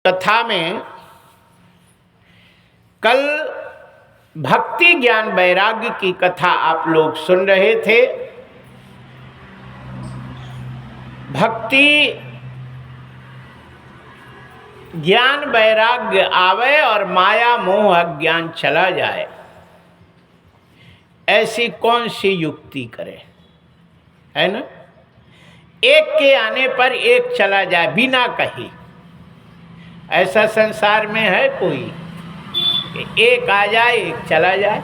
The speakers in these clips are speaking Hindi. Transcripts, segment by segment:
कथा में कल भक्ति ज्ञान वैराग्य की कथा आप लोग सुन रहे थे। भक्ति ज्ञान वैराग्य आवे और माया मोह अज्ञान चला जाए, ऐसी कौन सी युक्ति करे, है ना। एक के आने पर एक चला जाए बिना कही। ऐसा संसार में है कोई कि एक आ जाए एक चला जाए,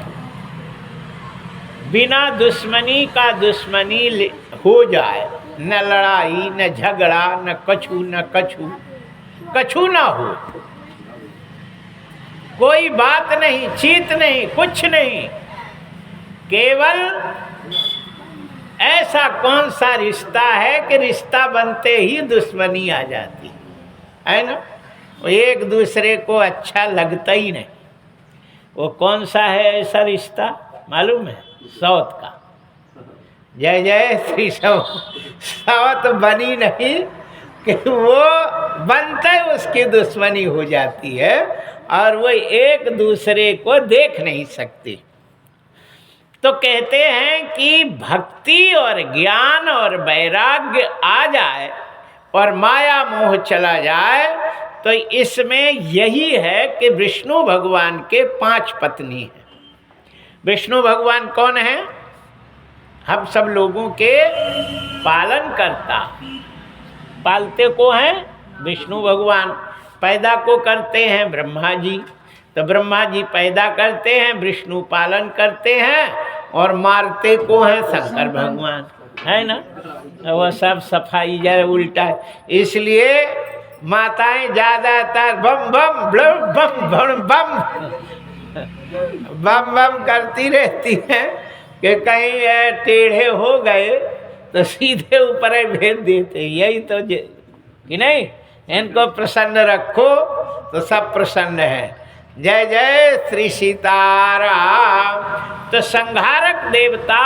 बिना दुश्मनी का दुश्मनी हो जाए, न लड़ाई न झगड़ा न कछु कछु ना हो, कोई बात नहीं, चीत नहीं, कुछ नहीं, केवल ऐसा कौन सा रिश्ता है कि रिश्ता बनते ही दुश्मनी आ जाती है ना। वो एक दूसरे को अच्छा लगता ही नहीं। वो कौन सा है ऐसा रिश्ता मालूम है? सौत का। जय जय श्री सौत बनी नहीं कि वो बनते उसकी दुश्मनी हो जाती है और वो एक दूसरे को देख नहीं सकती। तो कहते हैं कि भक्ति और ज्ञान और वैराग्य आ जाए और माया मोह चला जाए, तो इसमें यही है कि विष्णु भगवान के 5 पत्नी हैं। विष्णु भगवान कौन है? हम सब लोगों के पालन करता, पालते को हैं विष्णु भगवान, पैदा को करते हैं ब्रह्मा जी, तो ब्रह्मा जी पैदा करते हैं, विष्णु पालन करते हैं, और मारते को हैं शंकर भगवान, है ना। वह सब सफाई जरा उल्टा है, इसलिए माताएं ज्यादातर बम बम ब्लम बम बम बम बम बम करती रहती हैं कि कहीं टेढ़े हो गए तो सीधे ऊपर भेज देते। यही तो कि नहीं, इनको प्रसन्न रखो तो सब प्रसन्न है। जय जय श्री सीताराम। तो संहारक देवता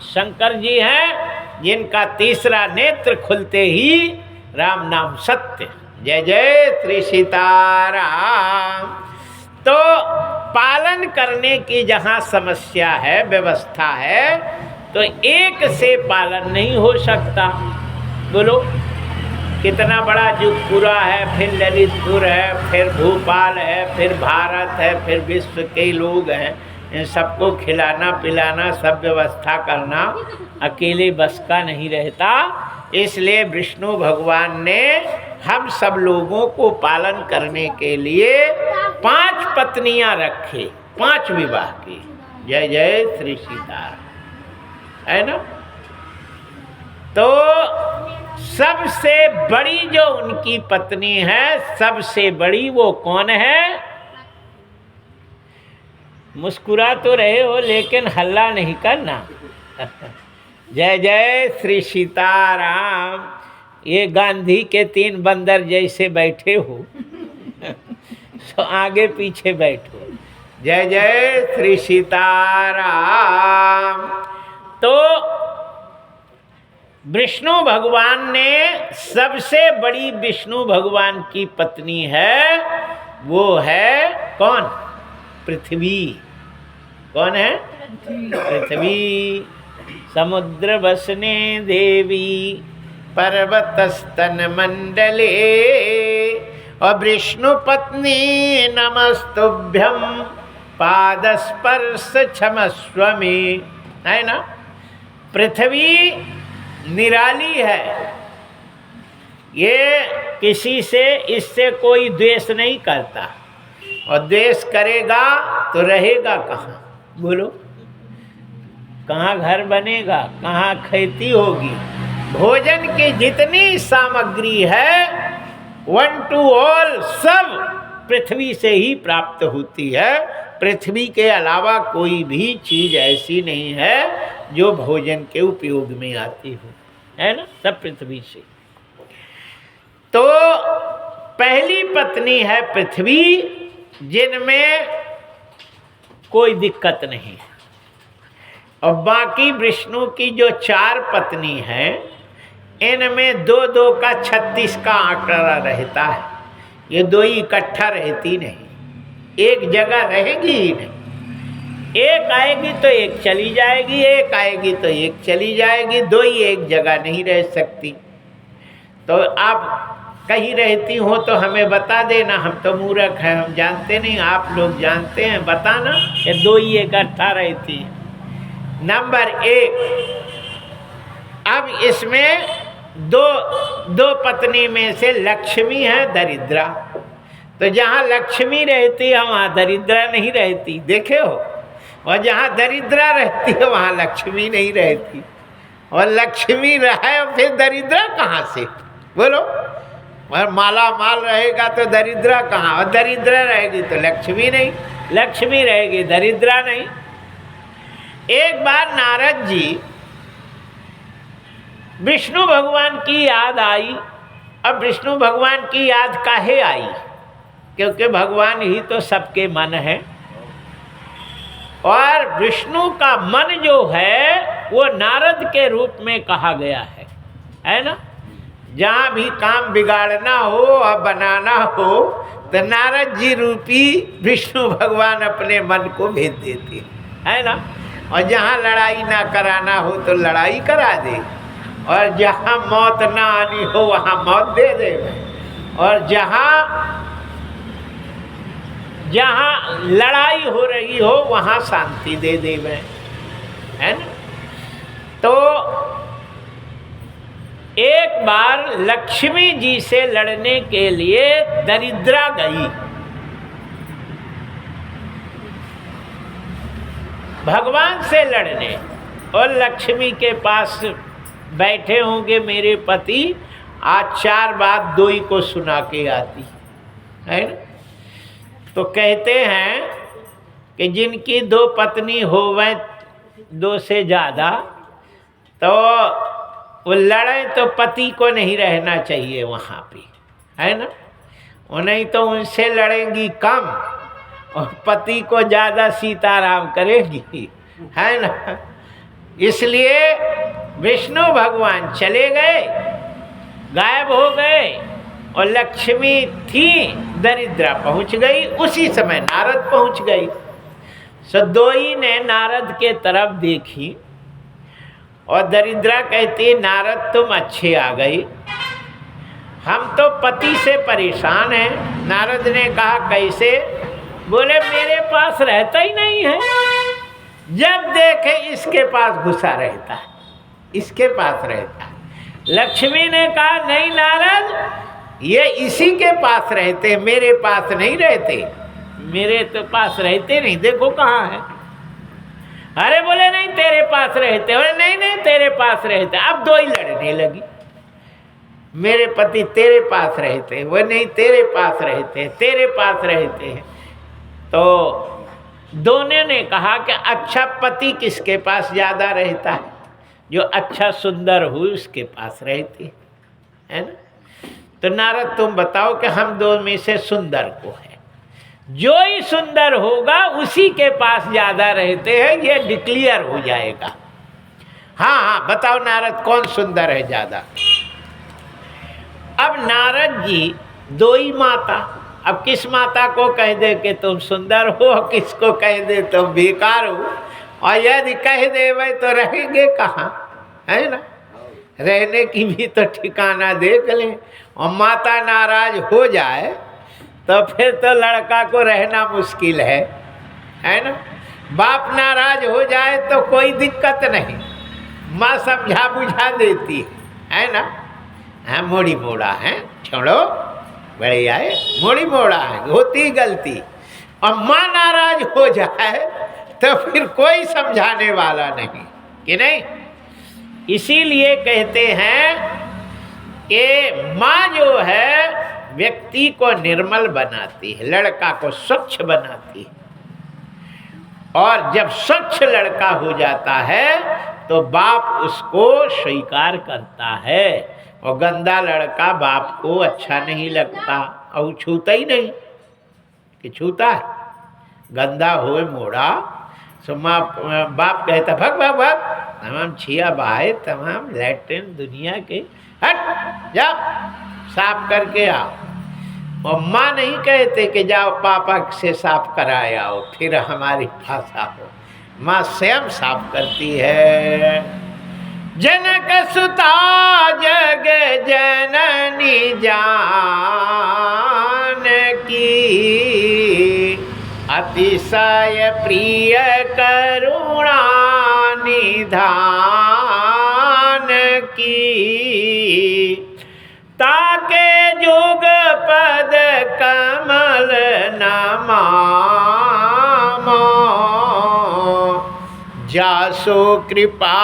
शंकर जी हैं, जिनका तीसरा नेत्र खुलते ही राम नाम सत्य। जय जय श्री सीताराम। तो पालन करने की जहाँ समस्या है, व्यवस्था है, तो एक से पालन नहीं हो सकता। बोलो, कितना बड़ा जुगपुरा है, फिर ललितपुर है, फिर भोपाल है, फिर भारत है, फिर विश्व के लोग हैं, इन सबको खिलाना पिलाना सब व्यवस्था करना अकेले बस का नहीं रहता। इसलिए विष्णु भगवान ने हम सब लोगों को पालन करने के लिए 5 पत्नियां रखे, 5 विवाह की। जय जय श्री सीताराम, है ना। तो सबसे बड़ी जो उनकी पत्नी है, सबसे बड़ी वो कौन है? मुस्कुरा तो रहे हो लेकिन हल्ला नहीं करना। जय जय श्री सीताराम। ये गांधी के 3 बंदर जैसे बैठे हो तो आगे पीछे बैठो। जय जय श्री सीताराम। तो विष्णु भगवान ने सबसे बड़ी विष्णु भगवान की पत्नी है, वो है कौन? पृथ्वी। कौन है? पृथ्वी। समुद्र बसने देवी पर्वतस्तन मंडले, और विष्णु पत्नी नमस्तुभ्यम पादस्पर्श क्षमस्व में, है ना। पृथ्वी निराली है, ये किसी से, इससे कोई द्वेष नहीं करता, और द्वेष करेगा तो रहेगा कहाँ? बोलो, कहाँ घर बनेगा, कहाँ खेती होगी? भोजन की जितनी सामग्री है, 1 to all, सब पृथ्वी से ही प्राप्त होती है। पृथ्वी के अलावा कोई भी चीज ऐसी नहीं है जो भोजन के उपयोग में आती हो, है ना, सब पृथ्वी से। तो पहली पत्नी है पृथ्वी, जिनमें कोई दिक्कत नहीं, और बाकी विष्णु की जो 4 पत्नी हैं, इनमें 2-2 का 36 का आंकड़ा रहता है। ये दो ही इकट्ठा रहती नहीं, एक जगह रहेगी ही नहीं। एक आएगी तो एक चली जाएगी, एक आएगी तो एक चली जाएगी, दो ही एक जगह नहीं रह सकती। तो आप कहीं रहती हो तो हमें बता देना, हम तो मूर्ख हैं, हम जानते नहीं, आप लोग जानते हैं, बताना ये दो ही इकट्ठा रहती है। नंबर 1, अब इसमें दो पत्नी में से लक्ष्मी है दरिद्रा, तो जहाँ लक्ष्मी रहती है वहाँ दरिद्रा नहीं रहती, देखे हो, और जहाँ दरिद्रा रहती है वहाँ लक्ष्मी नहीं रहती। और लक्ष्मी रहे फिर दरिद्रा कहाँ से, बोलो? और माला माल रहेगा तो दरिद्रा कहाँ, और दरिद्रा रहेगी तो लक्ष्मी नहीं, लक्ष्मी रहेगी दरिद्रा नहीं। एक बार नारद जी विष्णु भगवान की याद आई। अब विष्णु भगवान की याद काहे आई? क्योंकि भगवान ही तो सबके मन है, और विष्णु का मन जो है वो नारद के रूप में कहा गया है ना। जहाँ भी काम बिगाड़ना हो और बनाना हो तो नारद जी रूपी विष्णु भगवान अपने मन को भेज देते है ना। और जहाँ लड़ाई ना कराना हो तो लड़ाई करा दे, और जहाँ मौत ना आनी हो वहाँ मौत दे दे, और जहाँ लड़ाई हो रही हो वहाँ शांति दे दे, है ना। तो एक बार लक्ष्मी जी से लड़ने के लिए दरिद्रा गई। भगवान से लड़ने, और लक्ष्मी के पास बैठे होंगे मेरे पति, आज 4 बात दो ही को सुना के आती है ना। तो कहते हैं कि जिनकी 2 पत्नी होवे 2 से ज़्यादा, तो वो लड़े तो पति को नहीं रहना चाहिए वहाँ पे, है ना। वो नहीं तो उनसे लड़ेंगी कम और पति को ज़्यादा सीताराम करेंगी, है ना। इसलिए विष्णु भगवान चले गए, गायब हो गए, और लक्ष्मी थी दरिद्रा पहुँच गई। उसी समय नारद पहुँच गई। सो दोई ने नारद के तरफ देखी, और दरिद्रा कहती नारद तुम अच्छे आ गए, हम तो पति से परेशान हैं। नारद ने कहा कैसे? बोले मेरे पास रहता ही नहीं है, जब देखे इसके पास घुसा रहता है, इसके पास रहता है। लक्ष्मी ने कहा नहीं नारद, ये इसी के पास रहते, मेरे पास नहीं रहते, मेरे तो पास रहते नहीं, देखो कहाँ है। अरे बोले नहीं तेरे पास रहते, बोले नहीं नहीं तेरे पास रहते। अब दो ही लड़ने लगी, मेरे पति तेरे पास रहते, वो नहीं तेरे पास रहते, तेरे पास रहते हैं। तो दोनों ने कहा कि अच्छा पति किसके पास ज़्यादा रहता है? जो अच्छा सुंदर हो उसके पास रहती है ना। तो नारद तुम बताओ कि हम दो में से सुंदर को है, जो ही सुंदर होगा उसी के पास ज़्यादा रहते हैं, ये डिक्लेयर हो जाएगा। हाँ हाँ बताओ नारद कौन सुंदर है ज़्यादा? अब नारद जी दो ही माता, अब किस माता को कह दे कि तुम सुंदर हो, किसको कह दे तुम बेकार हो, और यदि कह दे भाई तो रहेंगे कहाँ, है ना। रहने की भी तो ठिकाना देख लें। और माता नाराज हो जाए तो फिर तो लड़का को रहना मुश्किल है ना। बाप नाराज हो जाए तो कोई दिक्कत नहीं, माँ समझा बुझा देती है ना। हाँ मोड़ी मोड़ा है, छोड़ो बड़े आए, मोड़ी मोड़ा है, होती गलती। और माँ नाराज हो जाए तो फिर कोई समझाने वाला नहीं, कि नहीं। इसीलिए कहते हैं कि माँ जो है व्यक्ति को निर्मल बनाती है, लड़का को स्वच्छ बनाती है। और जब स्वच्छ लड़का हो जाता है तो बाप उसको स्वीकार करता है, और गंदा लड़का बाप को अच्छा नहीं लगता, और छूता ही नहीं कि छूता है। गंदा होए मोड़ा सो माँ बाप कहता भग भग भग, तमाम छिया बाहे, तमाम लैट्रिन दुनिया के, हट जा साफ करके आओ। और माँ नहीं कहते कि जाओ पापा से साफ कराए आओ फिर हमारी भाषा हो। माँ स्वयं साफ करती है। जनक सुता जग जननी जानकी, अतिशय प्रिय करुणा निधान की, ताके जुग पद कमल नमामो, जासो कृपा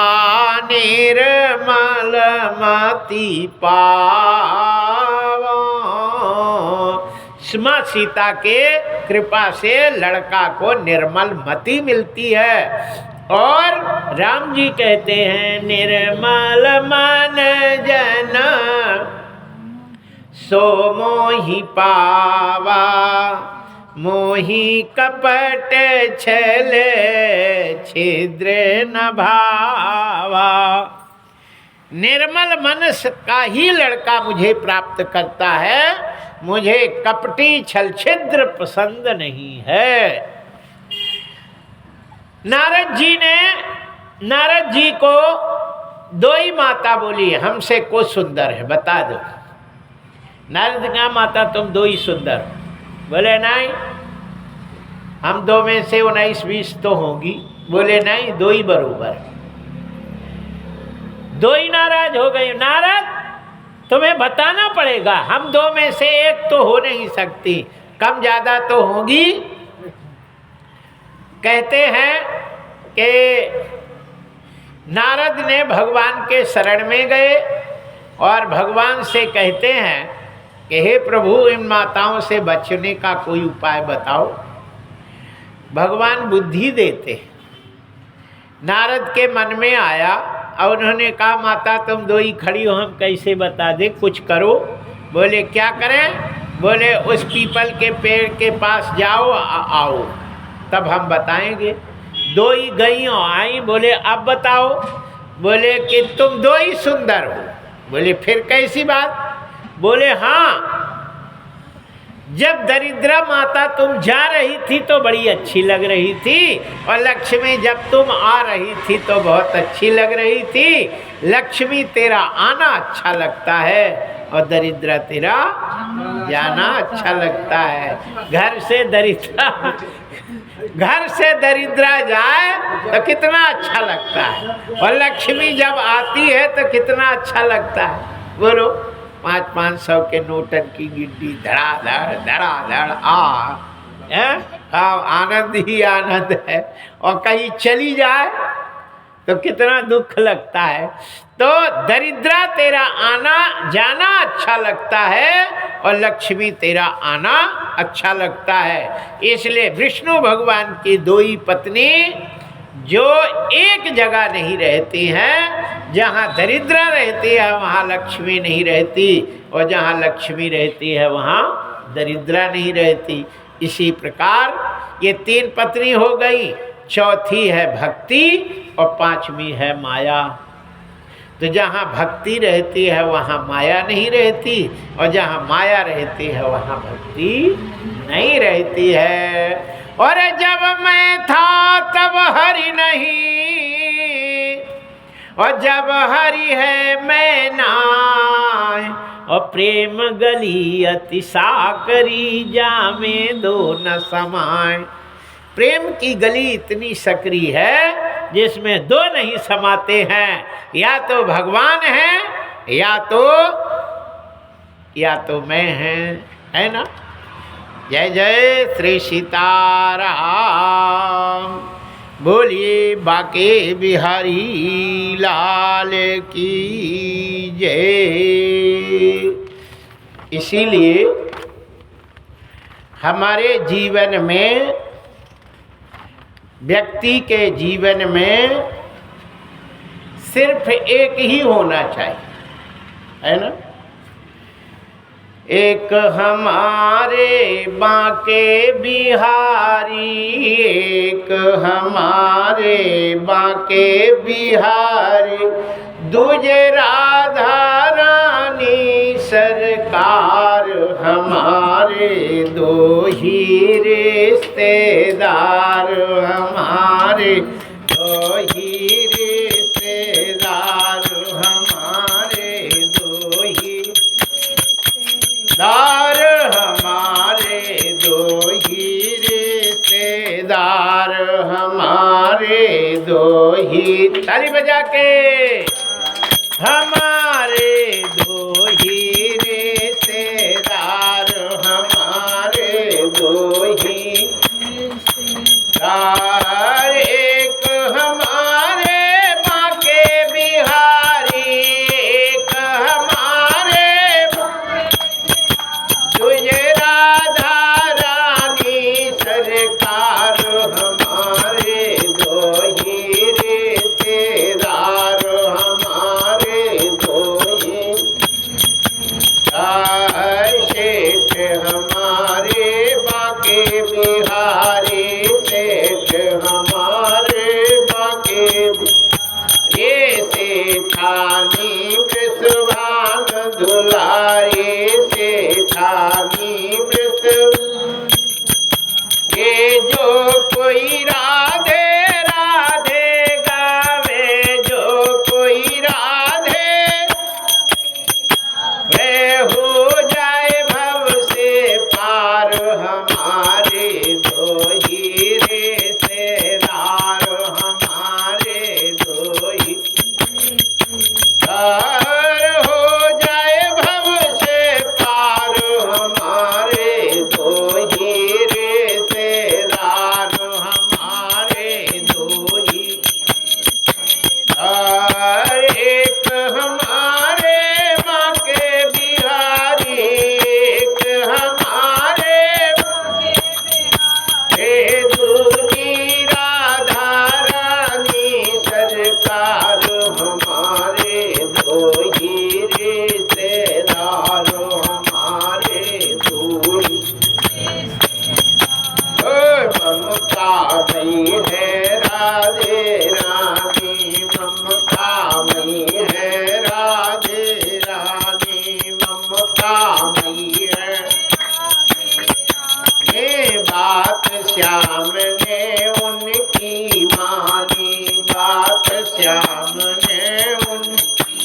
निर्मल मति पावो। माँ सीता के कृपा से लड़का को निर्मल मति मिलती है। और राम जी कहते हैं निर्मल मन जन सो मोहि पावा, मोहि कपट छल छिद्र न भावा। निर्मल मन का ही लड़का मुझे प्राप्त करता है, मुझे कपटी छल छिद्र पसंद नहीं है। नारद जी को दो ही माता बोली हमसे को सुंदर है बता दो। नारद का माता तुम दो ही सुंदर, बोले नहीं हम दो में से 19-20 तो होंगी, बोले नहीं दो ही बरोबर। दो ही नाराज हो गए। नारद तुम्हें बताना पड़ेगा, हम दो में से एक तो हो नहीं सकती, कम ज्यादा तो होगी। कहते हैं कि नारद ने भगवान के शरण में गए और भगवान से कहते हैं कि हे प्रभु इन माताओं से बचने का कोई उपाय बताओ। भगवान बुद्धि देते। नारद के मन में आया और उन्होंने कहा माता तुम दो ही खड़ी हो, हम कैसे बता दें, कुछ करो। बोले क्या करें? बोले उस पीपल के पेड़ के पास जाओ आओ तब हम बताएंगे। दो ही गई हो आई, बोले अब बताओ। बोले कि तुम दो ही सुंदर हो। बोले फिर कैसी बात? बोले हाँ जब दरिद्रा माता तुम जा रही थी तो बड़ी अच्छी लग रही थी, और लक्ष्मी जब तुम आ रही थी तो बहुत अच्छी लग रही थी। लक्ष्मी तेरा आना अच्छा लगता है और दरिद्रा तेरा जाना अच्छा लगता है। घर से दरिद्रा जाए तो कितना अच्छा लगता है, और लक्ष्मी जब आती है तो कितना अच्छा लगता है। बोलो 500 के नोटन की गिड्डी धड़ाधड़ आनंद ही आनंद है, और कहीं चली जाए तो कितना दुख लगता है। तो दरिद्रा तेरा आना जाना अच्छा लगता है और लक्ष्मी तेरा आना अच्छा लगता है। इसलिए विष्णु भगवान की दो ही पत्नी जो एक जगह नहीं रहती हैं, जहाँ दरिद्रा रहती है वहाँ लक्ष्मी नहीं रहती, और जहाँ लक्ष्मी रहती है वहाँ दरिद्रा नहीं रहती। इसी प्रकार ये 3 पत्नी हो गई, चौथी है भक्ति और 5वीं है माया। तो जहाँ भक्ति रहती है वहाँ माया नहीं रहती, और जहाँ माया रहती है वहाँ भक्ति नहीं रहती है। और जब मैं था तब हरि नहीं, और जब हरि है मैं नाय, और प्रेम गली अति साकरी जामे दो न समाए। प्रेम की गली इतनी सकरी है जिसमें दो नहीं समाते हैं, या तो भगवान है या तो मैं है ना। जय जय श्री सीताराम, बोलिए बाके बिहारी लाल की जय। इसीलिए हमारे जीवन में, व्यक्ति के जीवन में सिर्फ एक ही होना चाहिए, है ना। एक हमारे बाके बिहारी, एक हमारे बाके बिहारी, दूजे राधा रानी सरकार हमारे हमारे दो ही रिश्तेदार, हमारे दो ही रिश्तेदार, हमारे दो ही दार, हमारे दो ही रिश्तेदार, हमारे दो ही, ताली बजा के, हमारे दो ही रिश्तेदार, हमारे दो ही रिश्तेदार, एक हमारे बांके बिहारी, एक हमारे तुझे राधा रानी सरकार, हमारे दो ही रिश्तेदार, हमारे दो ही सेठ हमारे बांके बिहारी, सेठ हमारे बांके ये सेठानी वृषभान दुलारी, सेठानी वृष ये जो कोई राधे राधे गावे, जो कोई राधे वे हो जाए भव से पार, हमारे दो ही रिश्तेदार, हमारे दो ही पार हो जाए भव से पार, हमारे दो ही रिश्तेदार, हमारे दो ही एक हमारे बांके बिहारी, एक हमारे दूजी राधा रानी सरकार, हमारे दो ही रिश्तेदार, हमारे दो ही ममता मई है राधे रानी, ममता मई है राधे रानी, ममता मई है ये बात श्याम ने उनकी मानी, बात श्याम ने उनकी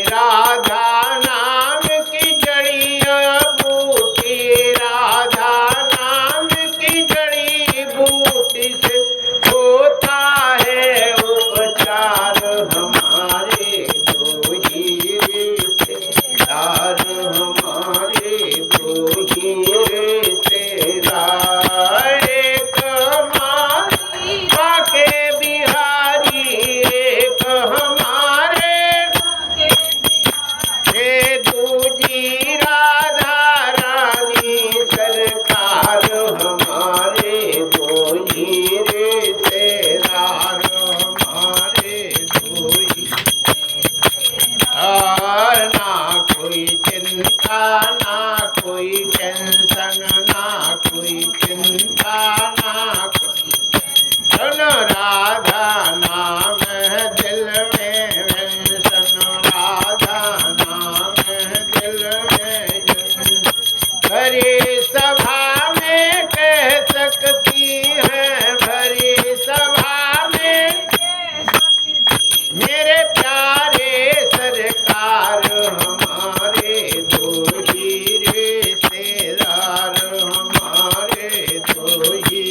राधा नाम की जड़ी बूटी, राधा नाम की जड़ी बूटी से होता है उपचार, हमारे दो ही रिश्तेदार, हमारे दो ही रिश्तेदार, एक हमारे बांके बिहारी, एक हमारे दूजी राधा रानी सरकार, हमारे दो ही रिश्तेदार, हमारे दो ही ना कोई चिंता, ना कोई टेंशन, ना कोई चिंता, ना सुन राधा नाम है दिल में वेंशन, राधा नाम है दिल में भरी सभा में कह सकती है, भरी सभा में मेरे प्यारे सरकार, हमारे दो ही रिश्तेदार, हमारे दो ही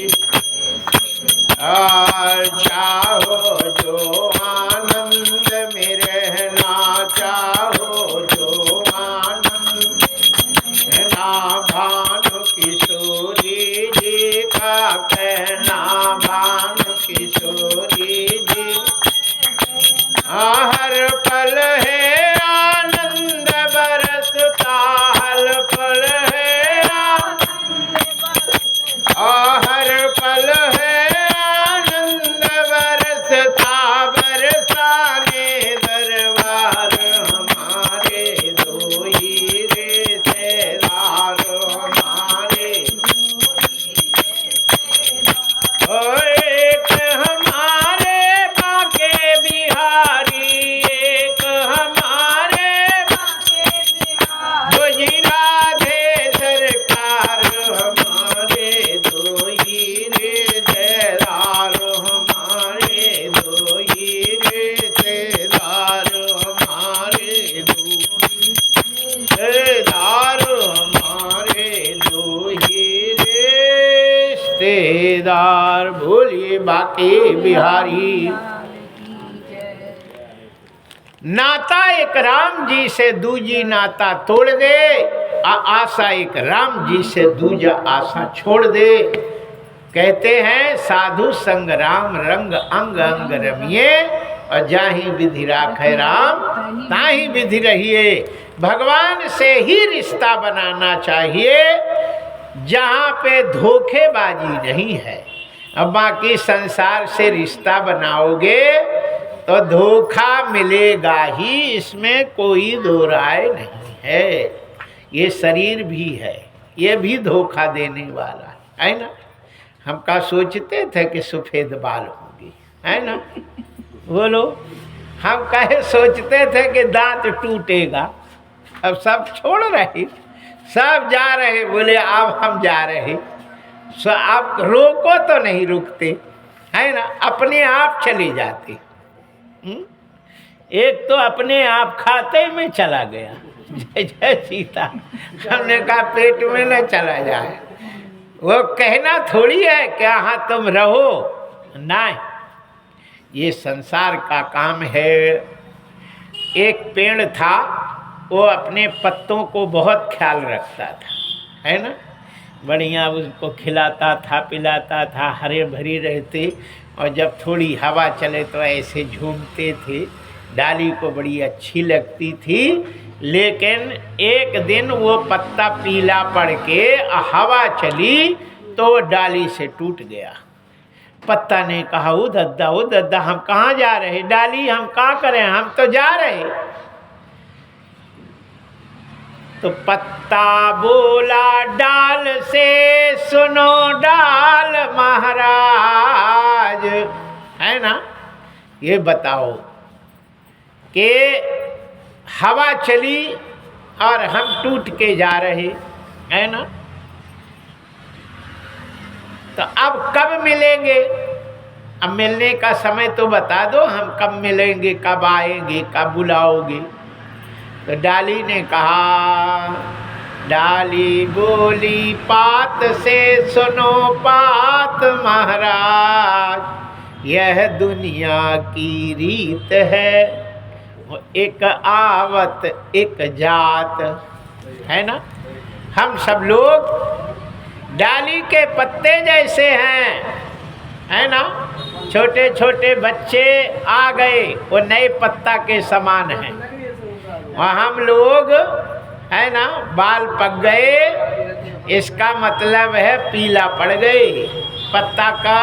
चाहो जो आनंद में रहना, चाहो जो आनंद रहना, भानु किशोरी जी का कहना, भानु किशोरी जी हर पल है आनंद बरसता, हर पल है हर पल है आनंद बरसता, बरसाने दरबार, हमारे दो ही रिश्तेदार, जगदार, बोलिए बाके बिहारी। नाता एक राम जी से दूजी नाता तोड़ दे, आशा एक राम जी से दूजा आशा छोड़ दे। कहते हैं साधु संग राम रंग अंग अंग रमिए, और जाहि विधि राखै राम ताहि विधि रहिए। भगवान से ही रिश्ता बनाना चाहिए जहाँ पे धोखेबाजी नहीं है। अब बाकी संसार से रिश्ता बनाओगे तो धोखा मिलेगा ही, इसमें कोई दो राय नहीं है। ये शरीर भी है, ये भी धोखा देने वाला है ना। हम का सोचते थे कि सफ़ेद बाल होंगे, है ना। बोलो, हम कहे सोचते थे कि दांत टूटेगा। अब सब छोड़ रहे, सब जा रहे, बोले अब हम जा रहे। सो आप रोको तो नहीं रुकते, है ना, अपने आप चले जाते। एक तो अपने आप खाते में चला गया, जय जय सीता। हमने कहा पेट में न चला जाए। वो कहना थोड़ी है कि हाँ तुम रहो, नहीं, ये संसार का काम है। एक पेड़ था, वो अपने पत्तों को बहुत ख्याल रखता था, है ना, बढ़िया उसको खिलाता था, पिलाता था, हरे भरी रहते। और जब थोड़ी हवा चले तो ऐसे झूमते थे, डाली को बड़ी अच्छी लगती थी। लेकिन एक दिन वो पत्ता पीला पड़ के हवा चली तो डाली से टूट गया। पत्ता ने कहा ओ दद्दा हम कहाँ जा रहे, डाली हम क्या करें, हम तो जा रहे। तो पत्ता बोला डाल से, सुनो डाल महाराज, है ना। ये बताओ कि हवा चली और हम टूट के जा रहे, है ना। तो अब कब मिलेंगे, अब मिलने का समय तो बता दो, हम कब मिलेंगे, कब आएंगे, कब बुलाओगे। तो डाली ने कहा, डाली बोली पात से, सुनो पात महाराज, यह दुनिया की रीत है, एक आवत एक जात, है ना। हम सब लोग डाली के पत्ते जैसे हैं, है ना। छोटे छोटे बच्चे आ गए, वो नए पत्ता के समान हैं, और हम लोग, है ना, बाल पक गए, इसका मतलब है पीला पड़ गए। पत्ता का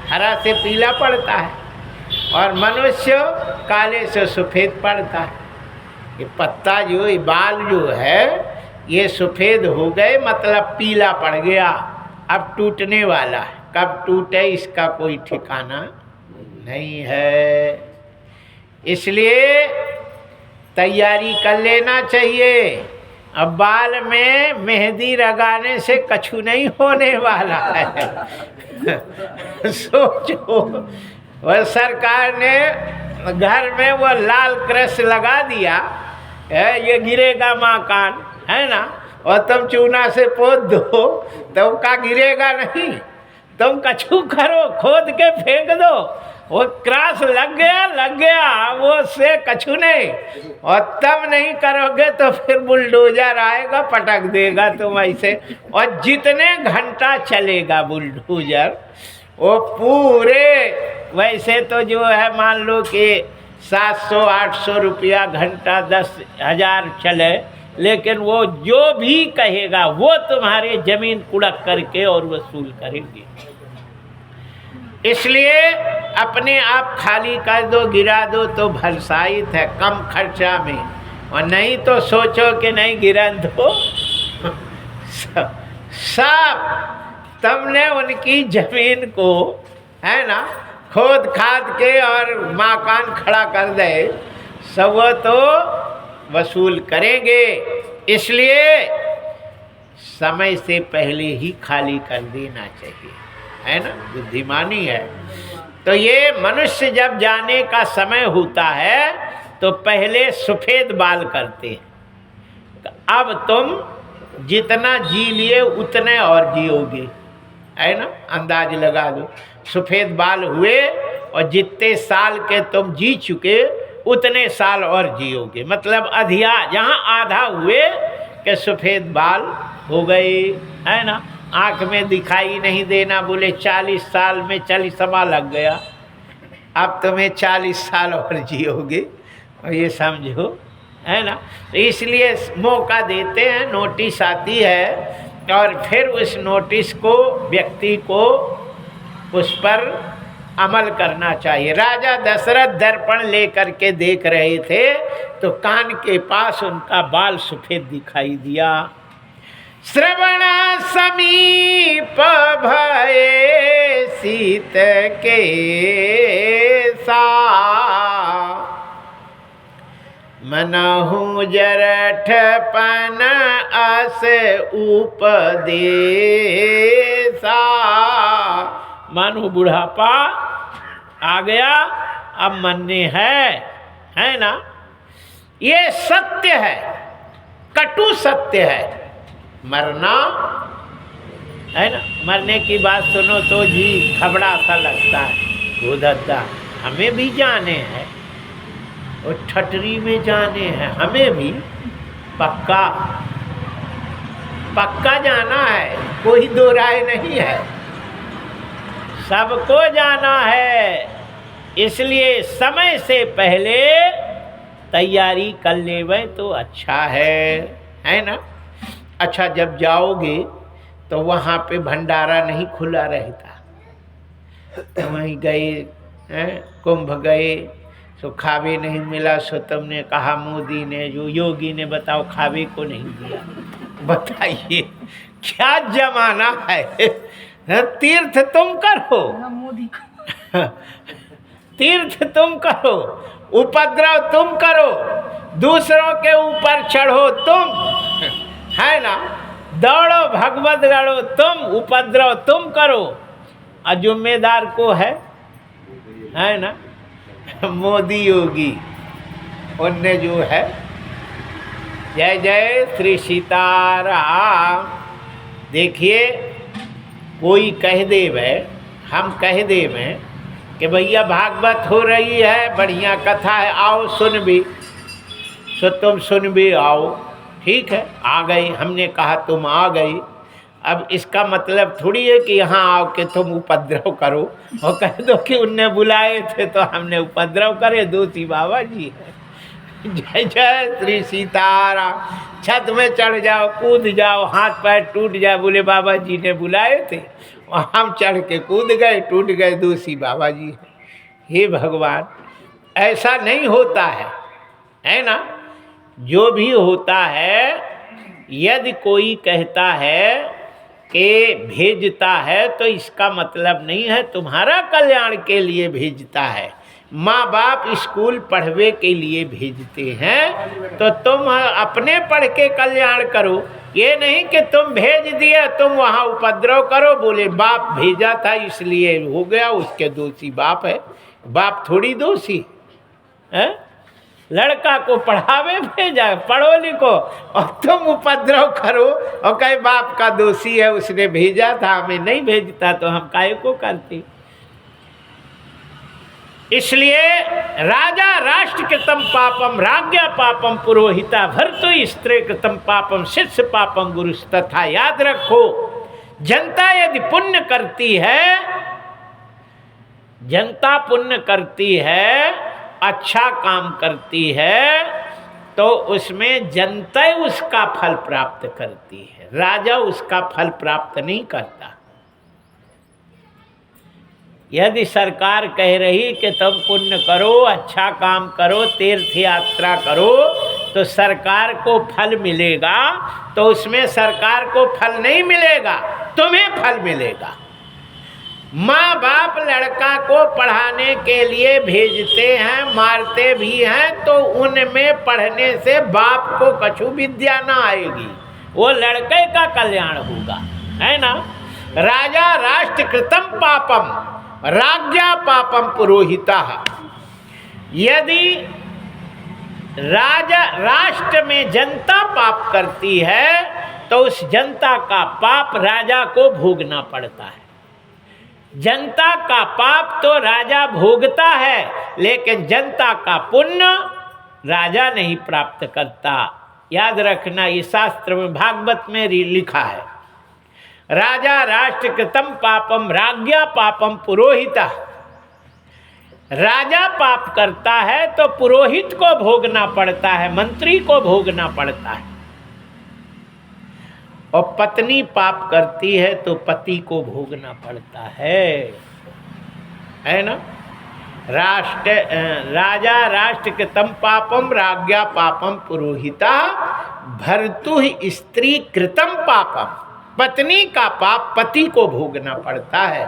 हरा से पीला पड़ता है, और मनुष्य काले से सफ़ेद पड़ता है। ये पत्ता जो, ये बाल जो है, ये सफ़ेद हो गए, मतलब पीला पड़ गया, अब टूटने वाला है। कब टूटे इसका कोई ठिकाना नहीं है, इसलिए तैयारी कर लेना चाहिए। अब बाल में मेहंदी लगाने से कछु नहीं होने वाला है। सोचो, वह सरकार ने घर में वो लाल क्रश लगा दिया है, ये गिरेगा मकान, है ना, और तुम चूना से पोत दो तो का गिरेगा नहीं। तुम कछु करो, खोद के फेंक दो, वो क्रॉस लग गया, वो से कछु नहीं। और तब नहीं करोगे तो फिर बुलडोजर आएगा, पटक देगा तुम ऐसे। और जितने घंटा चलेगा बुलडोजर, वो पूरे, वैसे तो जो है मान लो कि 700-800 रुपया घंटा, 10,000 चले, लेकिन वो जो भी कहेगा वो तुम्हारे जमीन कुड़क करके और वसूल करेंगे। इसलिए अपने आप खाली कर दो, गिरा दो तो भरसाइत है, कम खर्चा में। और नहीं तो सोचो कि नहीं गिरा दो, सब तुमने उनकी जमीन को, है ना, खोद खाद के और मकान खड़ा कर दे, सब वो तो वसूल करेंगे। इसलिए समय से पहले ही खाली कर देना चाहिए, है ना, बुद्धिमानी है। तो ये मनुष्य जब जाने का समय होता है तो पहले सफ़ेद बाल करते हैं। अब तुम जितना जी लिए उतने और जियोगे, है ना, अंदाज लगा लो। सफ़ेद बाल हुए और जितने साल के तुम जी चुके उतने साल और जियोगे, मतलब अधिया जहाँ आधा हुए कि सफ़ेद बाल हो गए, है ना। आँख में दिखाई नहीं देना, बोले 40 साल में 40वां लग गया, अब तुम्हें 40 साल और जियोगे, और ये समझो, है ना। तो इसलिए मौका देते हैं, नोटिस आती है और फिर उस नोटिस को व्यक्ति को उस पर अमल करना चाहिए। राजा दशरथ दर्पण लेकर के देख रहे थे तो कान के पास उनका बाल सफ़ेद दिखाई दिया। श्रवण समीप भये सीत के सा, मनहु जरठ पन अस उपदेसा। मानो बुढ़ापा आ गया, अब मरने है ना। ये सत्य है, कटु सत्य है, मरना है ना। मरने की बात सुनो तो जी खबड़ा सा लगता है, उधर हमें भी जाने हैं और ठटरी में जाने हैं, हमें भी पक्का पक्का जाना है, कोई दो राय नहीं है, सबको जाना है। इसलिए समय से पहले तैयारी कर लेवे तो अच्छा है ना। अच्छा, जब जाओगे तो वहाँ पे भंडारा नहीं खुला रहता, तो वहीं गए कुंभ गए सो खावे नहीं मिला, सो तुमने कहा मोदी ने, जो योगी ने, बताओ खावे को नहीं दिया। बताइए क्या जमाना है। तीर्थ तुम करो, तीर्थ तुम करो, उपद्रव तुम करो, दूसरों के ऊपर चढ़ो तुम, है ना। दौड़ो भगवत गढ़ो तुम, उपद्रव तुम करो, और जिम्मेदार को है ना मोदी योगी, उनने जो है। जय जय श्री सीताराम। देखिए, कोई कह देवे, हम कह देवे कि भैया भागवत हो रही है, बढ़िया कथा है, आओ सुन भी, सो तुम सुन भी आओ, ठीक है, आ गई। हमने कहा तुम आ गई, अब इसका मतलब थोड़ी है कि यहाँ आओ कि तुम उपद्रव करो और कह दो कि उनने बुलाए थे तो हमने उपद्रव करे। दोषी बाबा जी है। जय जय श्री सीताराम। छत में चढ़ जाओ, कूद जाओ, हाथ पैर टूट जाए, बोले बाबा जी ने बुलाए थे और हम चढ़ के कूद गए, टूट गए, दोषी बाबा जी है। हे भगवान, ऐसा नहीं होता है ना। जो भी होता है, यदि कोई कहता है कि भेजता है तो इसका मतलब नहीं है तुम्हारा कल्याण के लिए भेजता है। माँ बाप स्कूल पढ़वे के लिए भेजते हैं तो तुम अपने पढ़ के कल्याण करो, ये नहीं कि तुम भेज दिया तुम वहाँ उपद्रव करो। बोले बाप भेजा था इसलिए हो गया, उसके दोषी बाप है, बाप थोड़ी दोषी है। लड़का को पढ़ावे भेजा, पढ़ो लिखो, और तुम उपद्रव करो और कहे बाप का दोषी है, उसने भेजा था, हमें नहीं भेजता तो हम काहे को करते। इसलिए राजा राष्ट्र कृतम पापम राज्ञा पापम पुरोहिता भर्तु स्त्री कृतम पापम शिष्य पापम गुरु तथा। याद रखो, जनता यदि पुण्य करती है, जनता पुण्य करती है, अच्छा काम करती है, तो उसमें जनता उसका फल प्राप्त करती है, राजा उसका फल प्राप्त नहीं करता। यदि सरकार कह रही कि तुम पुण्य करो, अच्छा काम करो, तीर्थ यात्रा करो, तो सरकार को फल मिलेगा, तो उसमें सरकार को फल नहीं मिलेगा, तुम्हें फल मिलेगा। माँ बाप लड़का को पढ़ाने के लिए भेजते हैं, मारते भी हैं, तो उनमें पढ़ने से बाप को कछु विद्या ना आएगी, वो लड़के का कल्याण होगा, है ना। राजा राष्ट्र कृतम पापम राज्ञा पापम पुरोहिता। यदि राजा राष्ट्र में जनता पाप करती है तो उस जनता का पाप राजा को भोगना पड़ता है। जनता का पाप तो राजा भोगता है, लेकिन जनता का पुण्य राजा नहीं प्राप्त करता। याद रखना, ये शास्त्र में भागवत में लिखा है, राजा राष्ट्र कृतम पापम राज्ञा पापम पुरोहिता। राजा पाप करता है तो पुरोहित को भोगना पड़ता है, मंत्री को भोगना पड़ता है। और पत्नी पाप करती है तो पति को भोगना पड़ता है ना। राजा राष्ट्र कृतम पापम राज्ञा पापम पुरोहिता भर्तु ही स्त्री कृतम पापम। पत्नी का पाप पति को भोगना पड़ता है।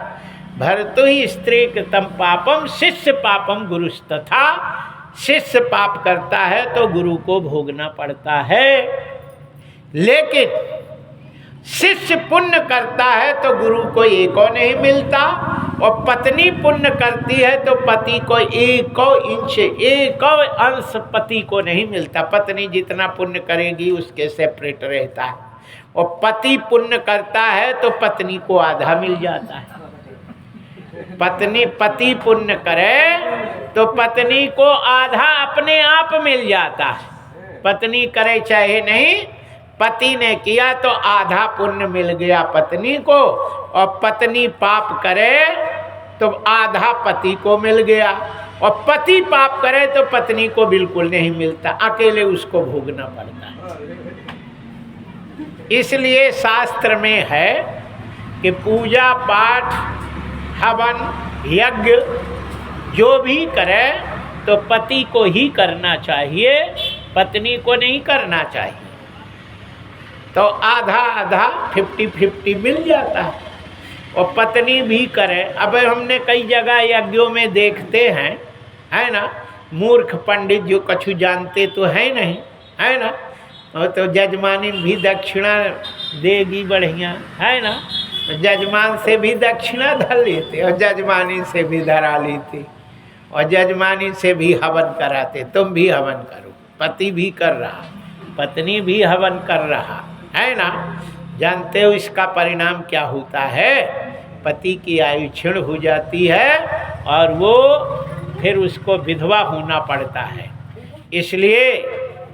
भर्तु ही स्त्री कृतम पापम शिष्य पापम गुरुस्तथा। शिष्य पाप करता है तो गुरु को भोगना पड़ता है। लेकिन शिष्य पुण्य करता है तो गुरु को एको नहीं मिलता, और पत्नी पुण्य करती है तो पति को एको इंच एको अंश पति को नहीं मिलता। पत्नी जितना पुण्य करेगी उसके सेपरेट रहता है, और पति पुण्य करता है तो पत्नी को आधा मिल जाता है। पति पुण्य करे तो पत्नी को आधा अपने आप मिल जाता है। पत्नी करे चाहे नहीं, पति ने किया तो आधा पुण्य मिल गया पत्नी को, और पत्नी पाप करे तो आधा पति को मिल गया, और पति पाप करे तो पत्नी को बिल्कुल नहीं मिलता, अकेले उसको भोगना पड़ता है। इसलिए शास्त्र में है कि पूजा पाठ हवन यज्ञ जो भी करे तो पति को ही करना चाहिए, पत्नी को नहीं करना चाहिए। तो आधा आधा 50-50 मिल जाता है, और पत्नी भी करे। अब हमने कई जगह यज्ञों में देखते हैं, है ना, मूर्ख पंडित जो कछु जानते तो है नहीं, है ना, और तो जजमानी भी दक्षिणा देगी बढ़िया, है ना, जजमान से भी दक्षिणा धर लेते और जजमानी से भी धरा लेते, और जजमानी से भी हवन कराते। तुम भी हवन करो, पति भी कर रहा, पत्नी भी हवन कर रहा, है ना। जानते हो इसका परिणाम क्या होता है? पति की आयु क्षीण हो जाती है और वो फिर उसको विधवा होना पड़ता है। इसलिए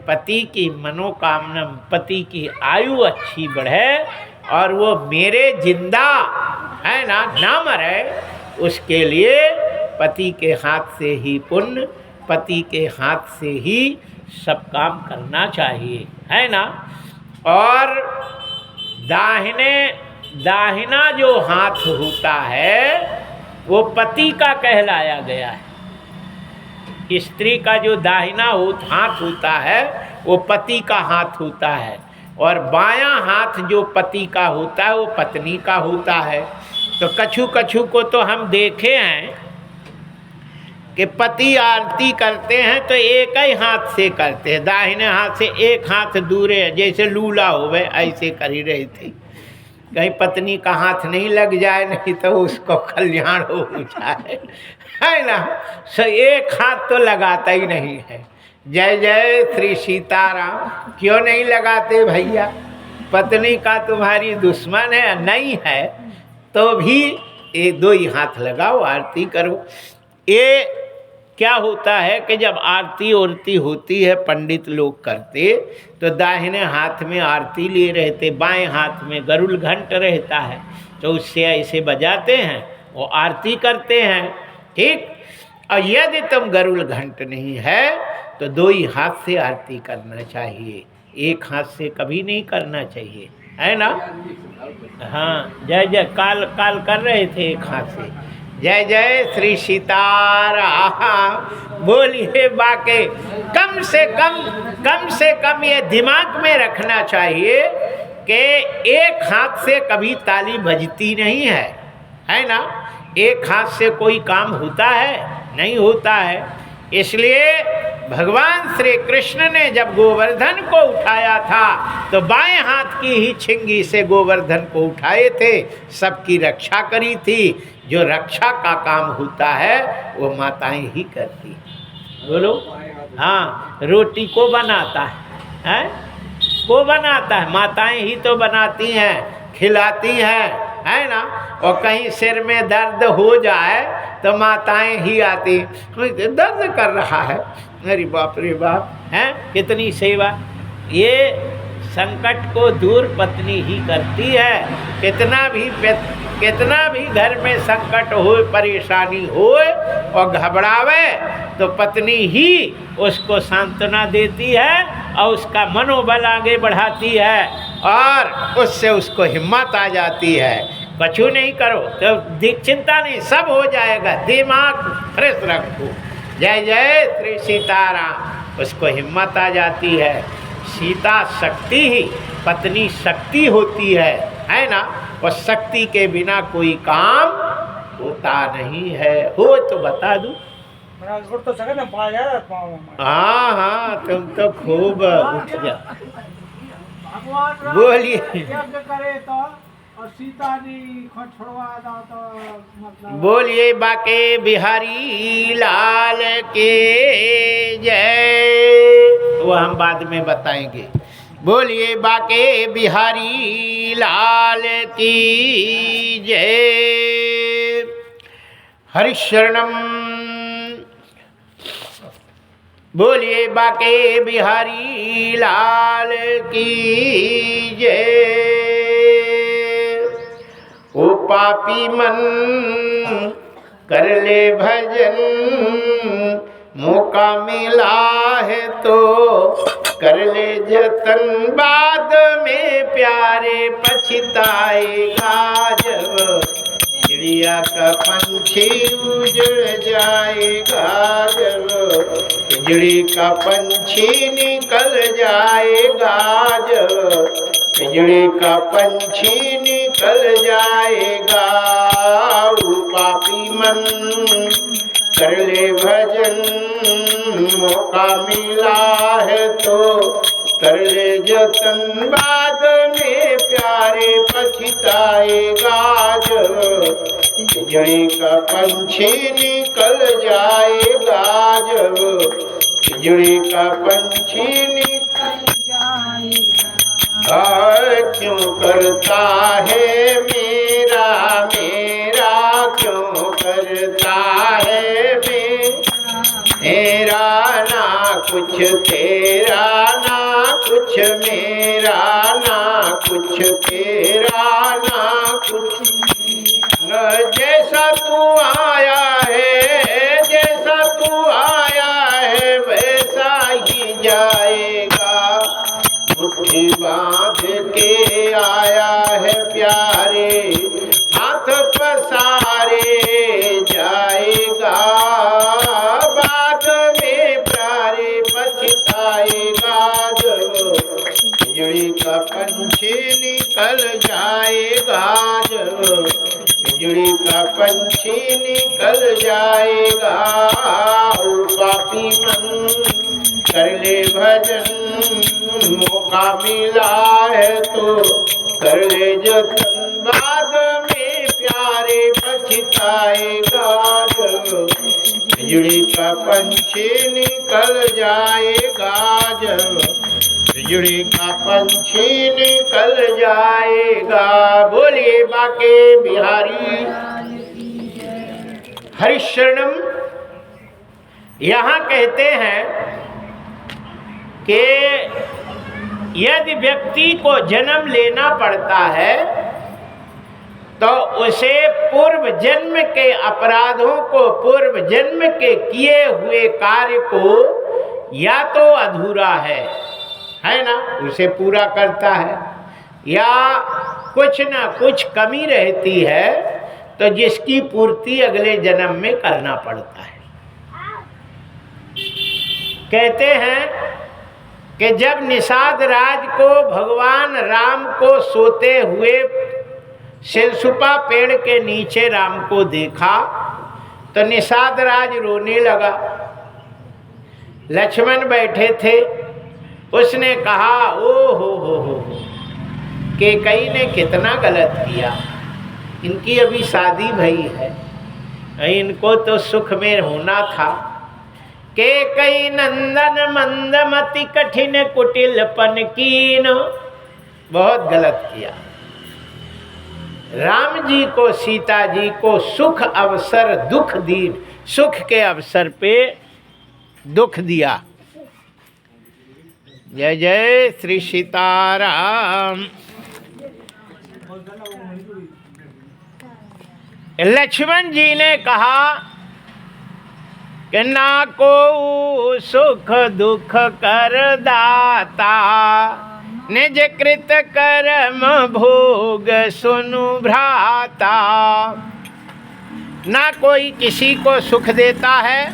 पति की मनोकामना, पति की आयु अच्छी बढ़े और वो मेरे जिंदा, है ना मरे, उसके लिए पति के हाथ से ही पुण्य, पति के हाथ से ही सब काम करना चाहिए, है ना। और दाहिना जो हाथ होता है वो पति का कहलाया गया है। स्त्री का जो दाहिना हाथ होता है वो पति का हाथ होता है, और बायां हाथ जो पति का होता है वो पत्नी का होता है। तो कछु को तो हम देखे हैं कि पति आरती करते हैं तो एक ही हाथ से करते हैं, दाहिने हाथ से एक हाथ दूरे, जैसे लूला होवे ऐसे कर ही रही थी। कहीं पत्नी का हाथ नहीं लग जाए, नहीं तो उसको कल्याण हो जाए, है ना। सो एक हाथ तो लगाता ही नहीं है। जय जय श्री सीताराम। क्यों नहीं लगाते भैया? पत्नी का तुम्हारी दुश्मन है नहीं है तो भी ये दो ही हाथ लगाओ, आरती करो। ये क्या होता है कि जब आरती ओरती होती है, पंडित लोग करते तो दाहिने हाथ में आरती लिए रहते, बाएं हाथ में गरुड़ घंट रहता है, तो उससे ऐसे बजाते हैं, वो आरती करते हैं, ठीक। और यदि तुम गरुड़ घंट नहीं है तो दो ही हाथ से आरती करना चाहिए, एक हाथ से कभी नहीं करना चाहिए, है ना। हाँ, जय जय काल कर रहे थे एक हाथ से। जय जय श्री सीताराम। बोलिए बाके। कम से कम ये दिमाग में रखना चाहिए कि एक हाथ से कभी ताली बजती नहीं है ना। एक हाथ से कोई काम होता है? नहीं होता है। इसलिए भगवान श्री कृष्ण ने जब गोवर्धन को उठाया था तो बाएं हाथ की ही छिंगी से गोवर्धन को उठाए थे, सबकी रक्षा करी थी। जो रक्षा का काम होता है वो माताएं ही करती हैं। बोलो। हाँ, रोटी को बनाता है? को बनाता है? माताएं ही तो बनाती हैं, खिलाती हैं, है ना। और कहीं सिर में दर्द हो जाए तो माताएं ही आती, दर्द कर रहा है, अरे बाप रे बाप, हैं कितनी सेवा। ये संकट को दूर पत्नी ही करती है। कितना भी घर में संकट हो, परेशानी हो और घबरावे तो पत्नी ही उसको सांत्वना देती है और उसका मनोबल आगे बढ़ाती है और उससे उसको हिम्मत आ जाती है। कछु नहीं करो तो चिंता नहीं, सब हो जाएगा, दिमाग फ्रेश रखो। जय जय श्री सीताराम। उसको हिम्मत आ जाती है। सीता शक्ति ही, पत्नी शक्ति होती है ना। और शक्ति के बिना कोई काम होता नहीं है। हो तो बता दूं। हाँ हाँ, तुम तो खूब उठ जा। बोलिए। और सीता जी को छोड़वा दो तो मतलब। बोलिए बाके बिहारी लाल के जय। वो हम बाद में बताएंगे। बोलिए बाके बिहारी लाल की जय। हरिशरणम। बोलिए बाके बिहारी लाल की जय। ओ पापी मन कर ले भजन, मौका मिला है तो कर ले जतन, बाद में प्यारे पछताएगा जब चिड़िया का पंछी उजड़ जाएगा, जब बिजली का पंछी निकल जाएगा, जब बिजली का पंछी निकल जाएगा। पापी मन कर ले भजन, मौका मिला है तो कर ले जतन, बाद में प्यारे पछताएगा, जब बिजली का पंछी निकल जाएगा, जब बिजली का पंछी निकल जाएगा। क्यों करता है मेरा क्यों करता है मेरा, ना कुछ तेरा ना कुछ मेरा, ना कुछ तेरा ना कुछ। जैसा तू आया है, जैसा तू आया है वैसा ही जाएगा। मुट्ठी बांध के आया है प्यारे, हाथ पसारे जाएगा, बाद में प्यारे पछताएगा, जब बिजली का पंछी निकल जाएगा, जब बिजली का पंछी निकल जाएगा। पापी मन कर ले भजन, मौका मिला है तो कर ले जतन, बाद में प्यारे पछताएगा, जब बिजली का पंछी निकल जाएगा, जब बिजली का पंछी निकल जाएगा। बोलिए बाके बिहारी हरिशरणम। यहाँ कहते हैं कि यदि व्यक्ति को जन्म लेना पड़ता है तो उसे पूर्व जन्म के अपराधों को, पूर्व जन्म के किए हुए कार्य को या तो अधूरा है ना, उसे पूरा करता है, या कुछ ना कुछ कमी रहती है तो जिसकी पूर्ति अगले जन्म में करना पड़ता है। कहते हैं कि जब निषाद राज को भगवान राम को सोते हुए शिलसुपा पेड़ के नीचे राम को देखा तो निषाद राज रोने लगा। लक्ष्मण बैठे थे, उसने कहा ओ हो कि कई ने कितना गलत किया, इनकी अभी शादी भई है, इनको तो सुख में होना था। के कई नंदन मंदमति कठिन कुटिलपन कीन, बहुत गलत किया। राम जी को, सीता जी को सुख अवसर दुख दी, सुख के अवसर पे दुख दिया। जय जय श्री सीताराम। लक्ष्मण जी ने कहा कि ना को सुख दुख कर दाता, निज कृत कर्म भोग सुनु भ्राता। ना कोई किसी को सुख देता है,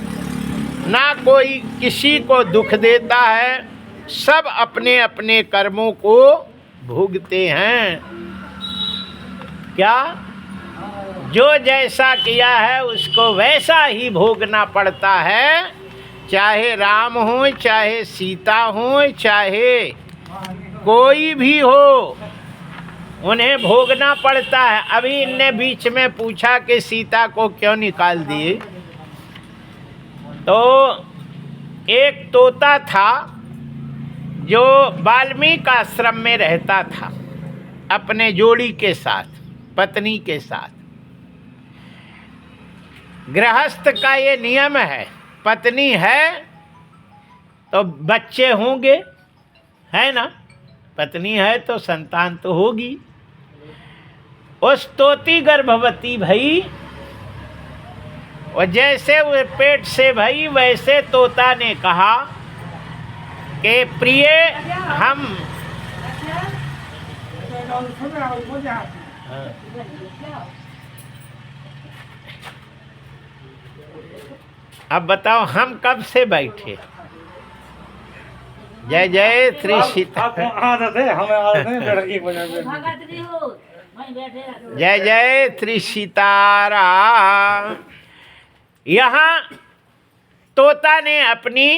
ना कोई किसी को दुख देता है, सब अपने अपने कर्मों को भोगते हैं। क्या? जो जैसा किया है उसको वैसा ही भोगना पड़ता है, चाहे राम हो, चाहे सीता हो, चाहे कोई भी हो, उन्हें भोगना पड़ता है। अभी इनने बीच में पूछा कि सीता को क्यों निकाल दिए, तो एक तोता था जो वाल्मीकि आश्रम में रहता था अपने जोड़ी के साथ, पत्नी के साथ। गृहस्थ का ये नियम है, पत्नी है तो बच्चे होंगे, है ना? पत्नी है तो संतान तो होगी। उस तोती गर्भवती भई, और जैसे वो पेट से भई वैसे तोता ने कहा कि प्रिय हम अब बताओ हम कब से बैठे। जय जय श्री सीता। जय जय श्री सीताराम। यहाँ तोता ने अपनी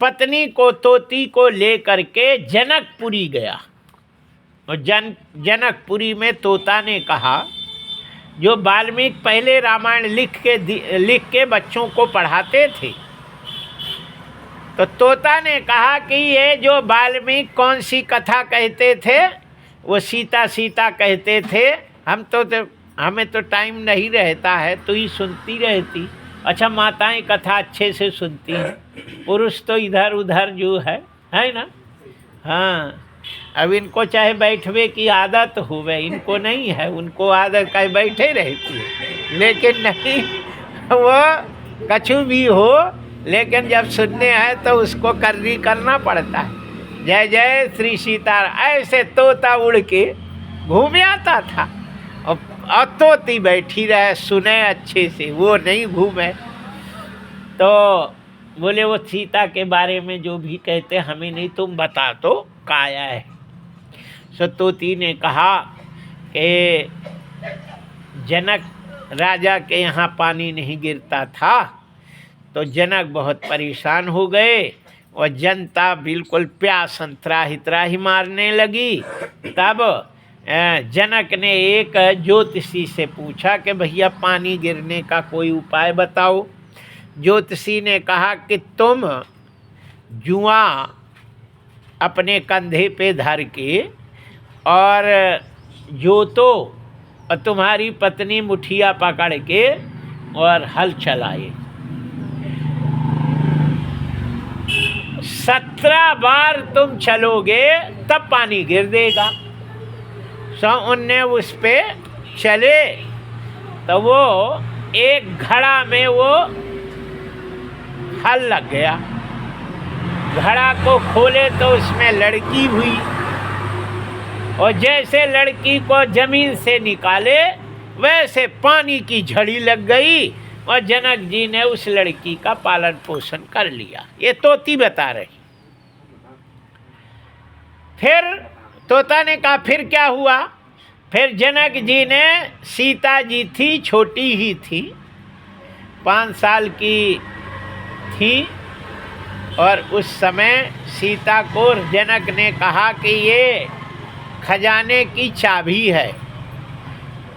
पत्नी को, तोती को लेकर के जनकपुरी गया, और जनकपुरी में तोता ने कहा, जो वाल्मीकि पहले रामायण लिख के बच्चों को पढ़ाते थे, तो तोता ने कहा कि ये जो वाल्मीकि कौन सी कथा कहते थे, वो सीता सीता कहते थे। हमें तो टाइम नहीं रहता है, तो ही सुनती रहती। अच्छा, माताएं कथा अच्छे से सुनती हैं, पुरुष तो इधर उधर जो है ना। हाँ, अब इनको चाहे बैठवे की आदत होवे, इनको नहीं है, उनको आदत कहीं बैठे रहती है। लेकिन नहीं, वो कछु भी हो, लेकिन जब सुनने आए तो उसको करना पड़ता है। जय जय श्री सीताराम। ऐसे तोता उड़ के घूम आता था, और तोती बैठी रहे सुने अच्छे से, वो नहीं घूमे। तो बोले वो सीता के बारे में जो भी कहते हमें नहीं, तुम बता तो काया है। सो तोती ने कहा कि जनक राजा के यहाँ पानी नहीं गिरता था, तो जनक बहुत परेशान हो गए, और जनता बिल्कुल प्यास त्राही मारने लगी। तब जनक ने एक ज्योतिषी से पूछा कि भैया पानी गिरने का कोई उपाय बताओ। ज्योतिषी ने कहा कि तुम जुआ अपने कंधे पे धर के और जोतो, और तुम्हारी पत्नी मुठिया पकड़ के और हल चलाए। 17 बार तुम चलोगे तब पानी गिर देगा। सो उनने उस पे चले, तो वो एक घड़ा में वो हल लग गया। घड़ा को खोले तो उसमें लड़की हुई, और जैसे लड़की को जमीन से निकाले वैसे पानी की झड़ी लग गई, और जनक जी ने उस लड़की का पालन पोषण कर लिया। ये तोती बता रही। फिर तोता ने कहा फिर क्या हुआ। फिर जनक जी ने, सीता जी थी, छोटी ही थी, 5 साल की थी, और उस समय सीता को जनक ने कहा कि ये खजाने की चाबी है,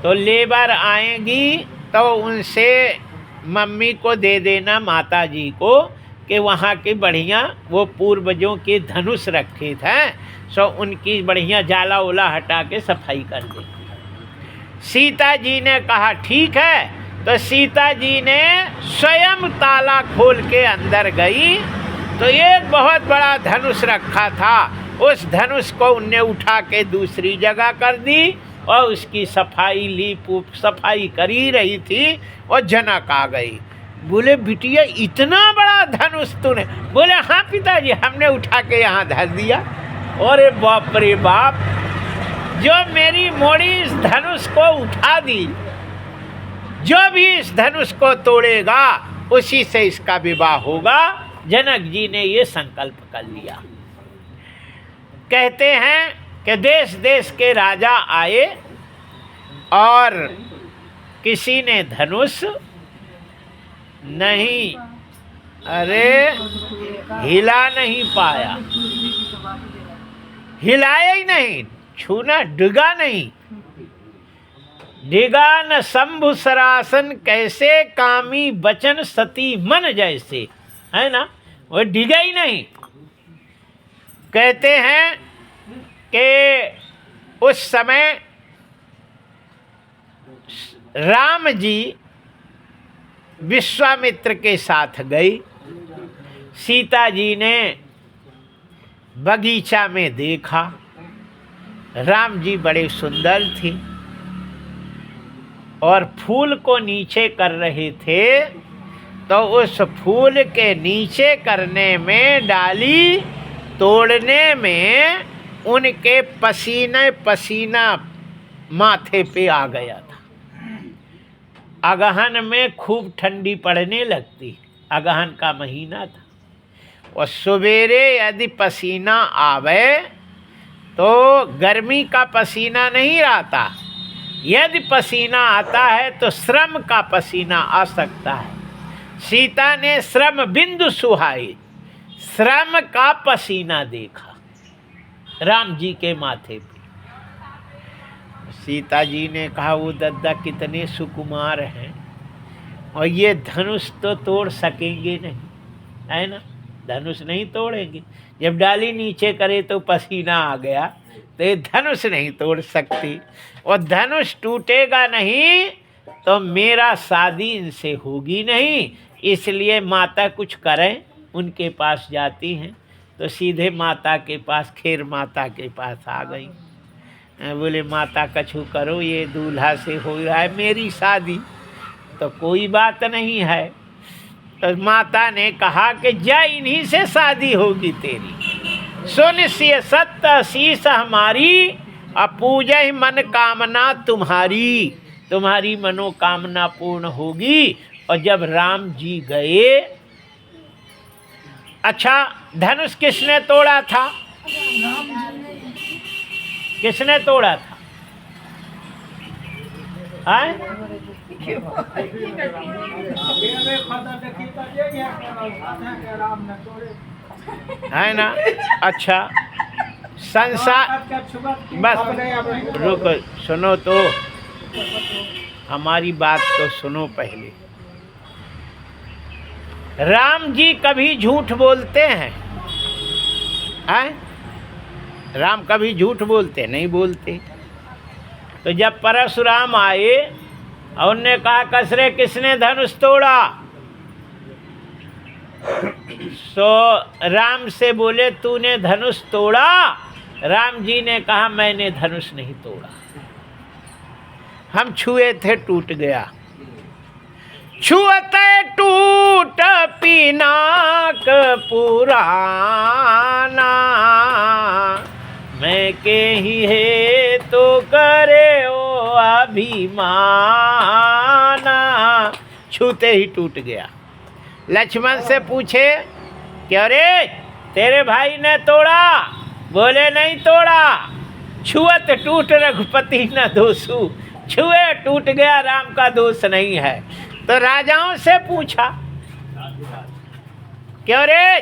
तो लेबर आएंगी तो उनसे मम्मी को दे देना, माता जी को, कि वहाँ के बढ़िया वो पूर्वजों के धनुष रखे थे, सो उनकी बढ़िया जाला ओला हटा के सफाई कर देती। सीता जी ने कहा ठीक है। तो सीता जी ने स्वयं ताला खोल के अंदर गई तो एक बहुत बड़ा धनुष रखा था, उस धनुष को उनने उठा के दूसरी जगह कर दी और उसकी सफाई सफाई कर ही रही थी और जनक आ गई। बोले बिटिया इतना बड़ा धनुष तूने? बोले हाँ पिताजी, हमने उठा के यहाँ धर दिया। अरे बाप रे बाप, जो मेरी मोड़ी इस धनुष को उठा दी, जो भी इस धनुष को तोड़ेगा उसी से इसका विवाह होगा। जनक जी ने ये संकल्प कर लिया। कहते हैं कि देश देश के राजा आए और किसी ने धनुष नहीं, अरे हिला नहीं पाया, हिलाया ही नहीं, छूना, डिगा नहीं। डिगा न शंभु सरासन, कैसे कामी बचन सती मन जैसे, है ना, वो डिगा ही नहीं। कहते हैं कि उस समय राम जी विश्वामित्र के साथ गई। सीता जी ने बगीचा में देखा, राम जी बड़े सुंदर थे और फूल को नीचे कर रहे थे, तो उस फूल के नीचे करने में, डाली तोड़ने में उनके पसीने पसीना माथे पे आ गया था। अगहन में खूब ठंडी पड़ने लगती, अगहन का महीना था, और सवेरे यदि पसीना आवे तो गर्मी का पसीना नहीं आता, यदि पसीना आता है तो श्रम का पसीना आ सकता है। सीता ने श्रम बिंदु सुहाई, श्रम का पसीना देखा राम जी के माथे पे। सीता जी ने कहा वो दद्दा कितने सुकुमार हैं और ये धनुष तो तोड़ सकेंगे नहीं, है ना, धनुष नहीं तोड़ेंगे। जब डाली नीचे करे तो पसीना आ गया, तो ये धनुष नहीं तोड़ सकती, और धनुष टूटेगा नहीं तो मेरा शादी इनसे होगी नहीं। इसलिए माता कुछ करें, उनके पास जाती हैं, तो सीधे माता के पास, खेर माता के पास आ गई। बोले माता कछु करो, ये दूल्हा से हो रहा है मेरी शादी। तो कोई बात नहीं है। तो माता ने कहा कि जा इन्हीं से शादी होगी तेरी, सुनिश्चय सत्य शीस हमारी, अपूजय मन कामना तुम्हारी, तुम्हारी मनोकामना पूर्ण होगी। और जब राम जी गए, अच्छा धनुष किसने तोड़ा था? किसने तोड़ा था? आए? है ना। अच्छा संसार, बस रुको, सुनो तो, हमारी बात तो सुनो पहले। राम जी कभी झूठ बोलते हैं? राम कभी झूठ बोलते नहीं? बोलते। तो जब परशुराम आए और उनने कहा कसरे किसने धनुष तोड़ा, सो राम से बोले तूने धनुष तोड़ा? राम जी ने कहा मैंने धनुष नहीं तोड़ा, हम छुए थे टूट गया। छुअते टूट पिनाक पुराना, मैं के ही है तो करे ओ अभिमाना। छूते ही टूट गया। लक्ष्मण से पूछे क्या रे तेरे भाई ने तोड़ा? बोले नहीं तोड़ा। छुअत टूट रघुपति न दोषु, छुए टूट गया, राम का दोष नहीं है। तो राजाओं से पूछा क्यों रे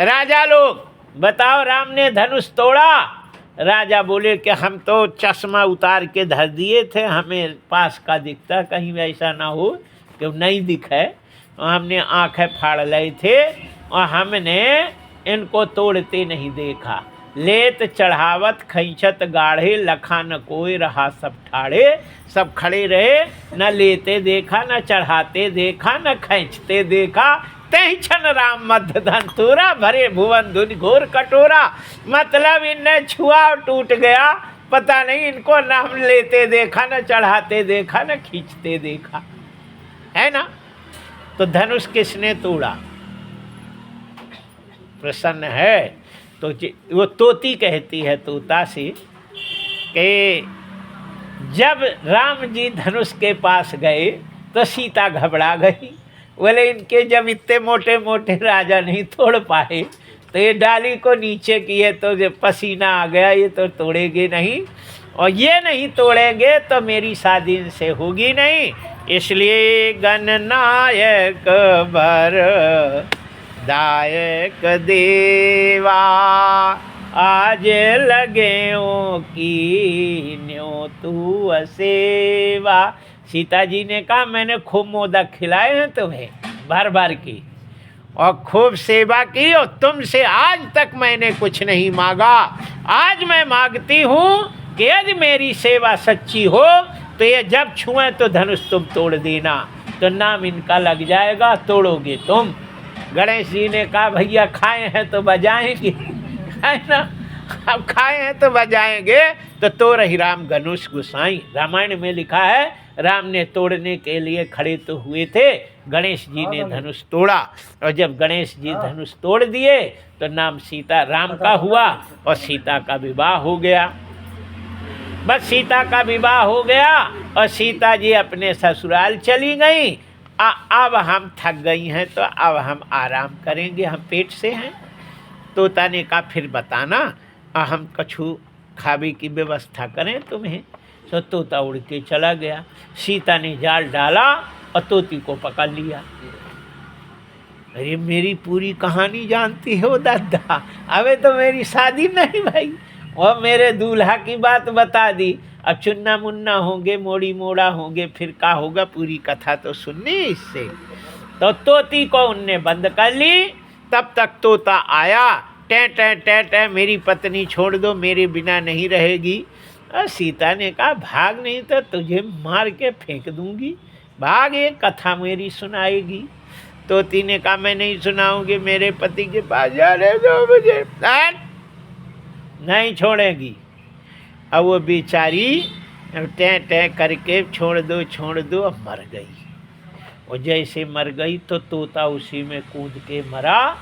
राजा लोग बताओ राम ने धनुष तोड़ा? राजा बोले कि हम तो चश्मा उतार के धर दिए थे, हमें पास का दिखता, कहीं ऐसा ना हो कि नहीं दिखे, और हमने आंखें फाड़ लिए थे और हमने इनको तोड़ते नहीं देखा। लेत चढ़ावत खैंचत गाढ़े, लखा न कोई रहा सब ठाड़े। सब खड़े रहे, न लेते देखा न चढ़ाते देखा न खींचते देखा। तही छन राम मध्य धंतूरा, भरे भुवन धुन घोर कटोरा। मतलब इन्हें छुआ टूट गया, पता नहीं इनको नाम लेते देखा न चढ़ाते देखा न खींचते देखा, है ना। तो धनुष किसने तोड़ा? प्रसन्न है तो वो तोती कहती है तोता से कि जब राम जी धनुष के पास गए तो सीता घबरा गई। बोले इनके जब इतने मोटे मोटे राजा नहीं तोड़ पाए तो ये डाली को नीचे किए तो जब पसीना आ गया, ये तो तोड़ेंगे नहीं, और ये नहीं तोड़ेंगे तो मेरी शादी इनसे होगी नहीं। इसलिए गणनायक बर दायक देवा, आज लगे की न्यो तू असेवा। सीता जी ने कहा मैंने खूब मोदक खिलाए हैं तुम्हें भर भर की, और खूब सेवा की, और तुमसे आज तक मैंने कुछ नहीं मांगा। आज मैं मांगती हूँ कि यदि मेरी सेवा सच्ची हो तो ये जब छुएं तो धनुष तुम तोड़ देना, तो नाम इनका लग जाएगा, तोड़ोगे तुम। गणेश जी ने कहा भैया खाए हैं तो बजाएंगे, है ना, अब खाए हैं तो बजाएंगे। तो तोड़ ही राम धनुष गुसाई। रामायण में लिखा है राम ने तोड़ने के लिए खड़े तो हुए थे, गणेश जी ने धनुष तोड़ा, और जब गणेश जी धनुष तोड़ दिए तो नाम सीता राम का हुआ और सीता का विवाह हो गया। बस सीता का विवाह हो गया और सीता जी अपने ससुराल चली गई। अब हम थक गई हैं तो अब हम आराम करेंगे, हम पेट से हैं। तोता ने कहा फिर बताना, हम कछु खाने की व्यवस्था करें तुम्हें। तो तोता उड़ के चला गया। सीता ने जाल डाला और तोती को पकड़ लिया। अरे मेरी पूरी कहानी जानती हो दादा, अबे तो मेरी शादी नहीं भाई, और मेरे दूल्हा की बात बता दी। अब चुन्ना मुन्ना होंगे, मोड़ी मोड़ा होंगे, फिर क्या होगा, पूरी कथा तो सुननी इससे। तो तोती को उनने बंद कर ली। तब तक तोता आया, टे टे टे टे मेरी पत्नी छोड़ दो, मेरे बिना नहीं रहेगी। और सीता ने कहा भाग नहीं तो तुझे मार के फेंक दूंगी, भाग, ये कथा मेरी सुनाएगी। तोती ने कहा मैं नहीं सुनाऊंगी, मेरे पति के पास जाने दो मुझे, नहीं छोड़ेगी। अब वो बेचारी टे टे करके छोड़ दो, अब मर गई। और जैसे मर गई तो तोता उसी में कूद के मरा,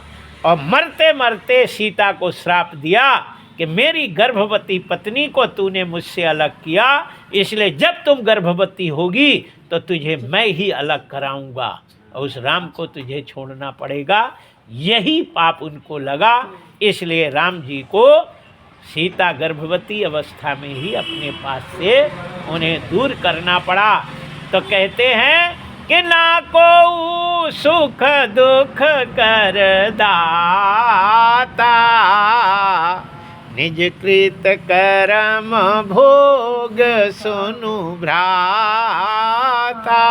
और मरते मरते सीता को श्राप दिया कि मेरी गर्भवती पत्नी को तूने मुझसे अलग किया, इसलिए जब तुम गर्भवती होगी तो तुझे मैं ही अलग कराऊंगा, और उस राम को तुझे छोड़ना पड़ेगा। यही पाप उनको लगा, इसलिए राम जी को सीता गर्भवती अवस्था में ही अपने पास से उन्हें दूर करना पड़ा। तो कहते हैं कि ना को सुख दुख कर दाता, निज कृत कर्म भोग सुनु भ्राता।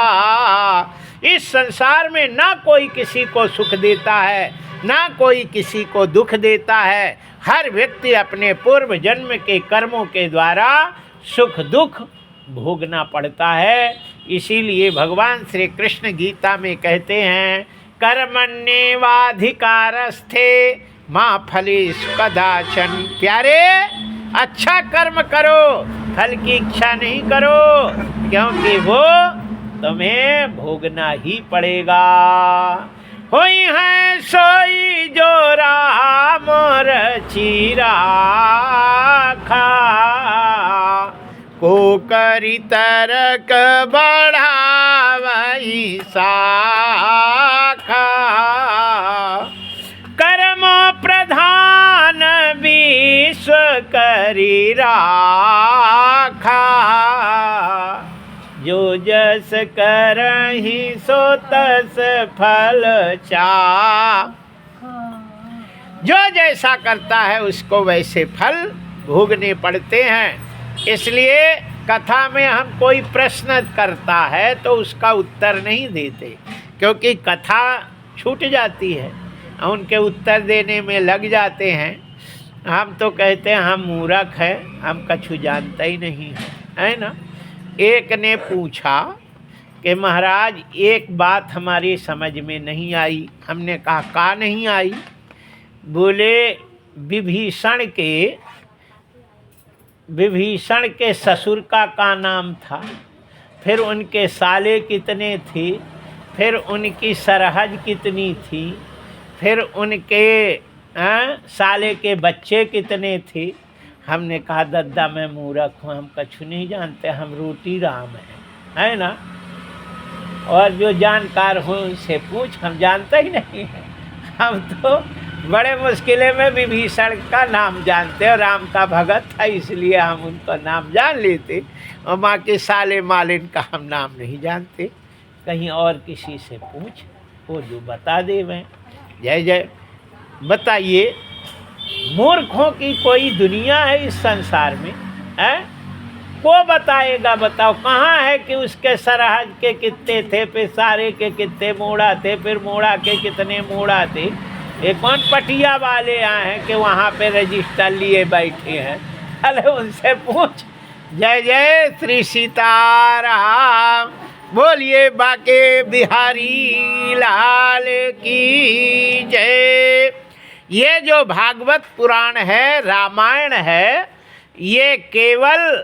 इस संसार में ना कोई किसी को सुख देता है, ना कोई किसी को दुख देता है। हर व्यक्ति अपने पूर्व जन्म के कर्मों के द्वारा सुख दुख भोगना पड़ता है। इसीलिए भगवान श्री कृष्ण गीता में कहते हैं कर्मण्येवाधिकारस्थे माँ फलेषु कदाचन। प्यारे अच्छा कर्म करो, फल की इच्छा नहीं करो, क्योंकि वो तुम्हें भोगना ही पड़ेगा। होई है सोई जो राम रचि राखा, को करी तरक बढ़ावई शाखा। कर्म प्रधान विश्व करी राखा, जो जस करहि सो तस फल चाह। जो जैसा करता है उसको वैसे फल भोगने पड़ते हैं। इसलिए कथा में हम कोई प्रश्न करता है तो उसका उत्तर नहीं देते, क्योंकि कथा छूट जाती है, उनके उत्तर देने में लग जाते हैं। हम तो कहते हैं हम मूर्ख हैं, हम कछु जानता ही नहीं है ना। एक ने पूछा कि महाराज एक बात हमारी समझ में नहीं आई। हमने कहा का नहीं आई? बोले विभीषण के ससुर का नाम था, फिर उनके साले कितने थे, फिर उनकी सरहद कितनी थी, फिर उनके साले के बच्चे कितने थे। हमने कहा दद्दा मैं मूर्ख हूँ, हम कछु नहीं जानते, हम रोटी राम है ना। और जो जानकार हो उनसे पूछ, हम जानते ही नहीं है। हम तो बड़े मुश्किलें में विभीषण का नाम जानते और राम का भगत था इसलिए हम उनका नाम जान लेते, और माँ के साले मालिन का हम नाम नहीं जानते। कहीं और किसी से पूछ, वो जो बता दे। मैं जय जय। बताइए मूर्खों की कोई दुनिया है इस संसार में? है को बताएगा? बताओ कहाँ है कि उसके सरहद के कितने थे, फिर सारे के कितने मोड़ा थे, फिर मोड़ा के कितने मोड़ा थे। ये कौन पटिया वाले आए हैं कि वहाँ पे रजिस्टर लिए बैठे हैं? अरे उनसे पूछ। जय जय श्री सीताराम। बोलिए बाके बिहारी लाल की जय। ये जो भागवत पुराण है, रामायण है, ये केवल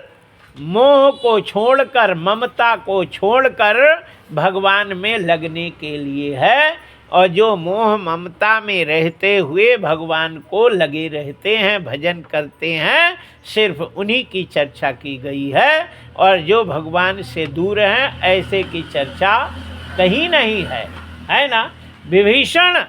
मोह को छोड़कर, ममता को छोड़कर भगवान में लगने के लिए है। और जो मोह ममता में रहते हुए भगवान को लगे रहते हैं, भजन करते हैं, सिर्फ उन्हीं की चर्चा की गई है। और जो भगवान से दूर हैं ऐसे की चर्चा कहीं नहीं है ना। विभीषण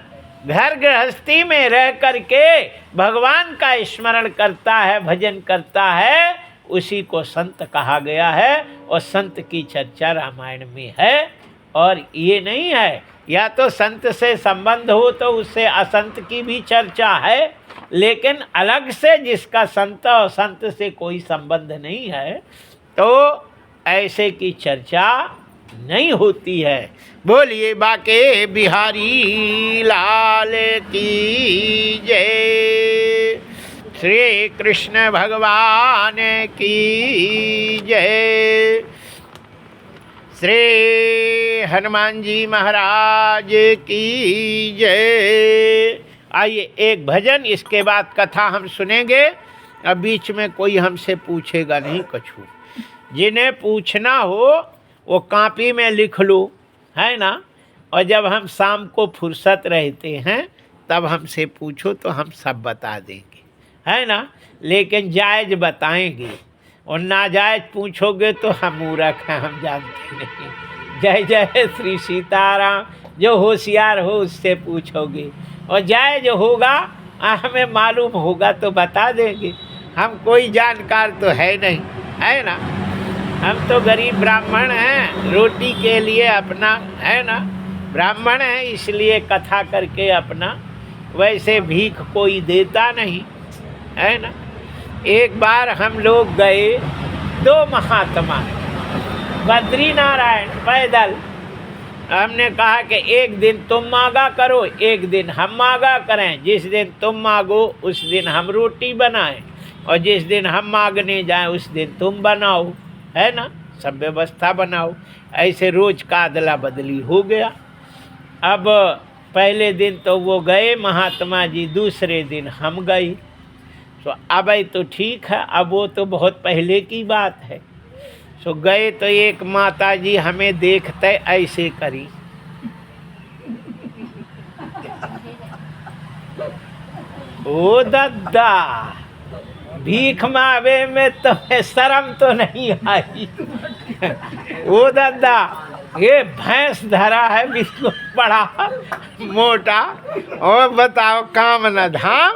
घर गृहस्थी में रह करके भगवान का स्मरण करता है, भजन करता है, उसी को संत कहा गया है। और संत की चर्चा रामायण में है। और ये नहीं है या तो संत से संबंध हो तो उससे असंत की भी चर्चा है, लेकिन अलग से जिसका संत और संत से कोई संबंध नहीं है तो ऐसे की चर्चा नहीं होती है। बोलिए बाके बिहारी लाल की जय। श्री कृष्ण भगवान की जय। श्री हनुमान जी महाराज की जय। आइए एक भजन, इसके बाद कथा हम सुनेंगे। अब बीच में कोई हमसे पूछेगा नहीं कछु। जिन्हें पूछना हो वो कॉपी में लिख लो, है ना। और जब हम शाम को फुर्सत रहते हैं तब हमसे पूछो तो हम सब बता देंगे, है ना। लेकिन जायज़ बताएंगे, और नाजायज पूछोगे तो हम मूर्ख हैं, हम जानते नहीं। जय जय श्री सीताराम। जो होशियार हो उससे पूछोगे, और जायज होगा हमें मालूम होगा तो बता देंगे। हम कोई जानकार तो है नहीं, है ना। हम तो गरीब ब्राह्मण हैं, रोटी के लिए अपना, है ना, ब्राह्मण हैं इसलिए कथा करके अपना, वैसे भीख कोई देता नहीं, है ना। एक बार हम लोग गए, दो महात्मा बद्री नारायण पैदल। हमने कहा कि एक दिन तुम मांगा करो, एक दिन हम मांगा करें। जिस दिन तुम मांगो उस दिन हम रोटी बनाएं, और जिस दिन हम मांगने जाएं उस दिन तुम बनाओ, है ना। सब व्यवस्था बनाओ। ऐसे रोज का अदला बदली हो गया। अब पहले दिन तो वो गए महात्मा जी, दूसरे दिन हम गए। तो अब तो ठीक है, अब वो तो बहुत पहले की बात है। सो गए तो एक माता जी हमें देखते ऐसे करी, ओ दद्दा भीख मांगे में तुम्हें शर्म तो नहीं आई? ओ दद्दा ये भैंस धरा है बिल्कुल बड़ा मोटा, और बताओ काम न धाम,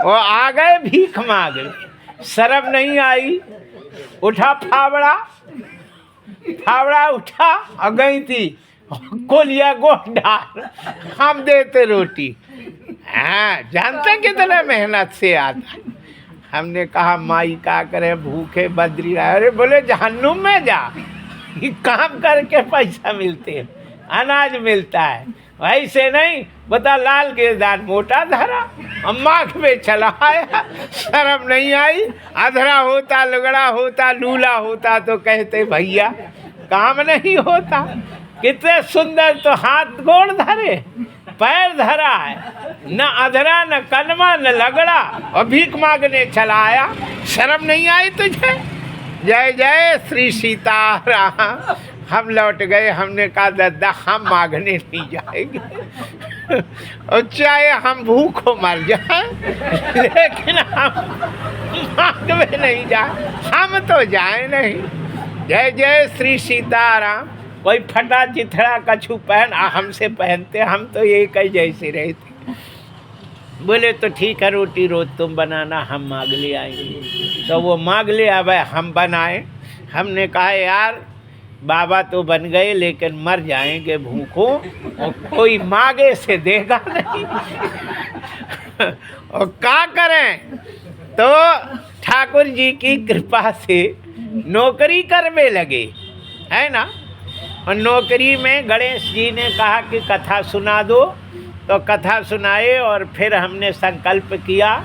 और आ गए भीख मांगे, शर्म नहीं आई? उठा फावड़ा, फावड़ा उठा और गई थी कोलिया गोट डाल, हम देते रोटी। हाँ जानते कितना मेहनत से आता। हमने कहा माई का करे, भूखे बद्री रहे। अरे बोले जहन्नुम में जा, काम करके पैसा मिलते हैं, अनाज मिलता है। ऐसे नहीं, बता लाल गिरदार मोटा धरा और माख में चला आया, शर्म नहीं आई। अधरा होता, लुगड़ा होता, लूला होता तो कहते भैया काम नहीं होता। कितने सुंदर तो हाथ गोड़ धरे, पैर धरा है, न अधरा न कलमा न लगड़ा और भीख मांगने चला आया, शर्म नहीं आई तुझे? जय जय श्री सीताराम। हम लौट गए, हमने कहा दादा हम मांगने नहीं जाएंगे और चाहे हम भूखों मर जाए लेकिन हम मांगने नहीं जाए, हम तो जाए नहीं। जय जय श्री सीताराम। कोई फटा चिथड़ा कछु पहन हमसे पहनते, हम तो यही कहीं जैसे रहते। बोले तो ठीक है, रोटी रोज तुम बनाना, हम मांग ले आएंगे। तो वो मांग ले आवे, हम बनाए। हमने कहा यार बाबा तो बन गए लेकिन मर जाएंगे भूखों और कोई मांगे से देगा नहीं और क्या करें? तो ठाकुर जी की कृपा से नौकरी करने लगे, है ना। और नौकरी में गणेश जी ने कहा कि कथा सुना दो, तो कथा सुनाए। और फिर हमने संकल्प किया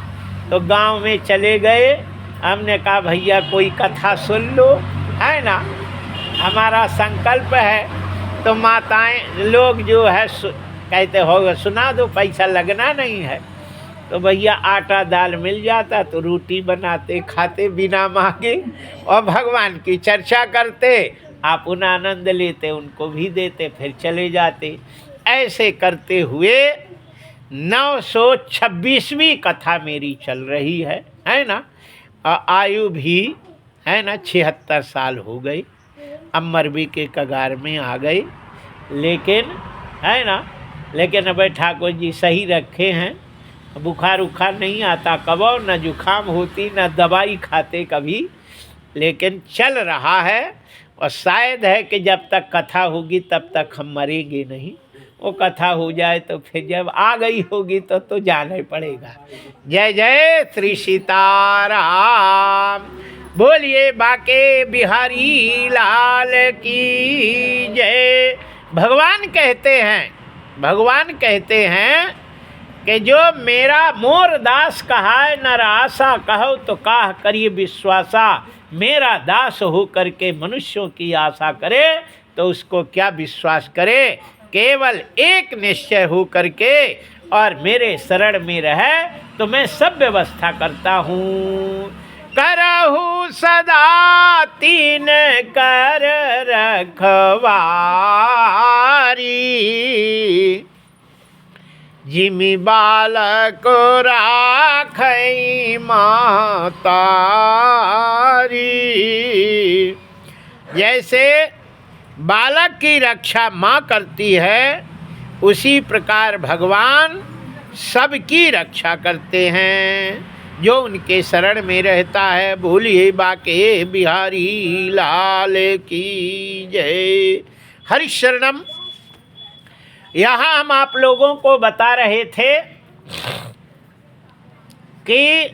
तो गांव में चले गए। हमने कहा भैया कोई कथा सुन लो, है ना, हमारा संकल्प है। तो माताएं लोग जो है कहते हो सुना दो, पैसा लगना नहीं है। तो भैया आटा दाल मिल जाता तो रोटी बनाते खाते बिना मांगे और भगवान की चर्चा करते, आप उन आनंद लेते, उनको भी देते, फिर चले जाते। ऐसे करते हुए 926वीं कथा मेरी चल रही है ना। और आयु भी है ना 76 साल हो गई, अब मरबी के कगार में आ गई। लेकिन है ना, लेकिन अब ठाकुर जी सही रखे हैं, बुखार उखार नहीं आता कबो, न जुखाम होती, न दवाई खाते कभी, लेकिन चल रहा है। और शायद है कि जब तक कथा होगी तब तक हम मरेंगे नहीं। वो कथा हो जाए तो फिर जब आ गई होगी तो जाना ही पड़ेगा। जय जय श्री सीताराम। बोलिए बाके बिहारी लाल की जय। भगवान कहते हैं कि जो मेरा मोर दास कहाय नर आशा, कहो तो काह करिए विश्वासा। मेरा दास हो करके मनुष्यों की आशा करे तो उसको क्या विश्वास करे। केवल एक निश्चय हो करके और मेरे शरण में रहे तो मैं सब व्यवस्था करता हूँ। करहु सदा तीन कर रखवारी, जिमि बालक राखई महतारी। जैसे बालक की रक्षा माँ करती है, उसी प्रकार भगवान सबकी रक्षा करते हैं जो उनके शरण में रहता है। बोलिए बाके बिहारी लाल की जय। हरि शरणम। यहाँ हम आप लोगों को बता रहे थे कि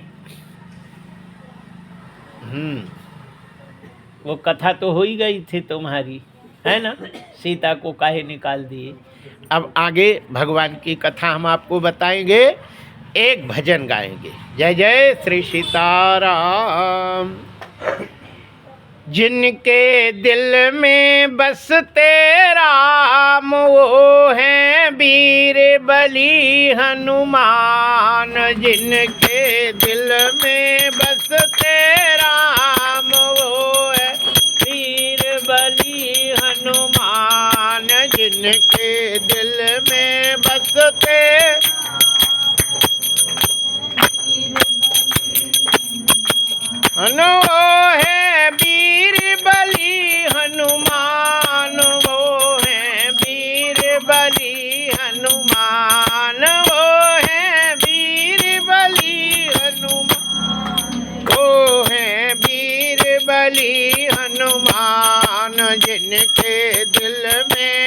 वो कथा तो हो ही गई थी तुम्हारी, है ना, सीता को काहे निकाल दिए। अब आगे भगवान की कथा हम आपको बताएंगे, एक भजन गाएंगे। जय जय श्री सीताराम। जिनके दिल में बसते राम, वो हैं वीर बली हनुमान। जिनके दिल में बसते राम, वो है वीर बली हनुमान। जिनके दिल में बसते हनु, वो है वीर बली हनुमान। वो है वीर बली हनुमान। वो है वीर बली हनुमान। वो है वीर बली हनुमान। जिनके दिल में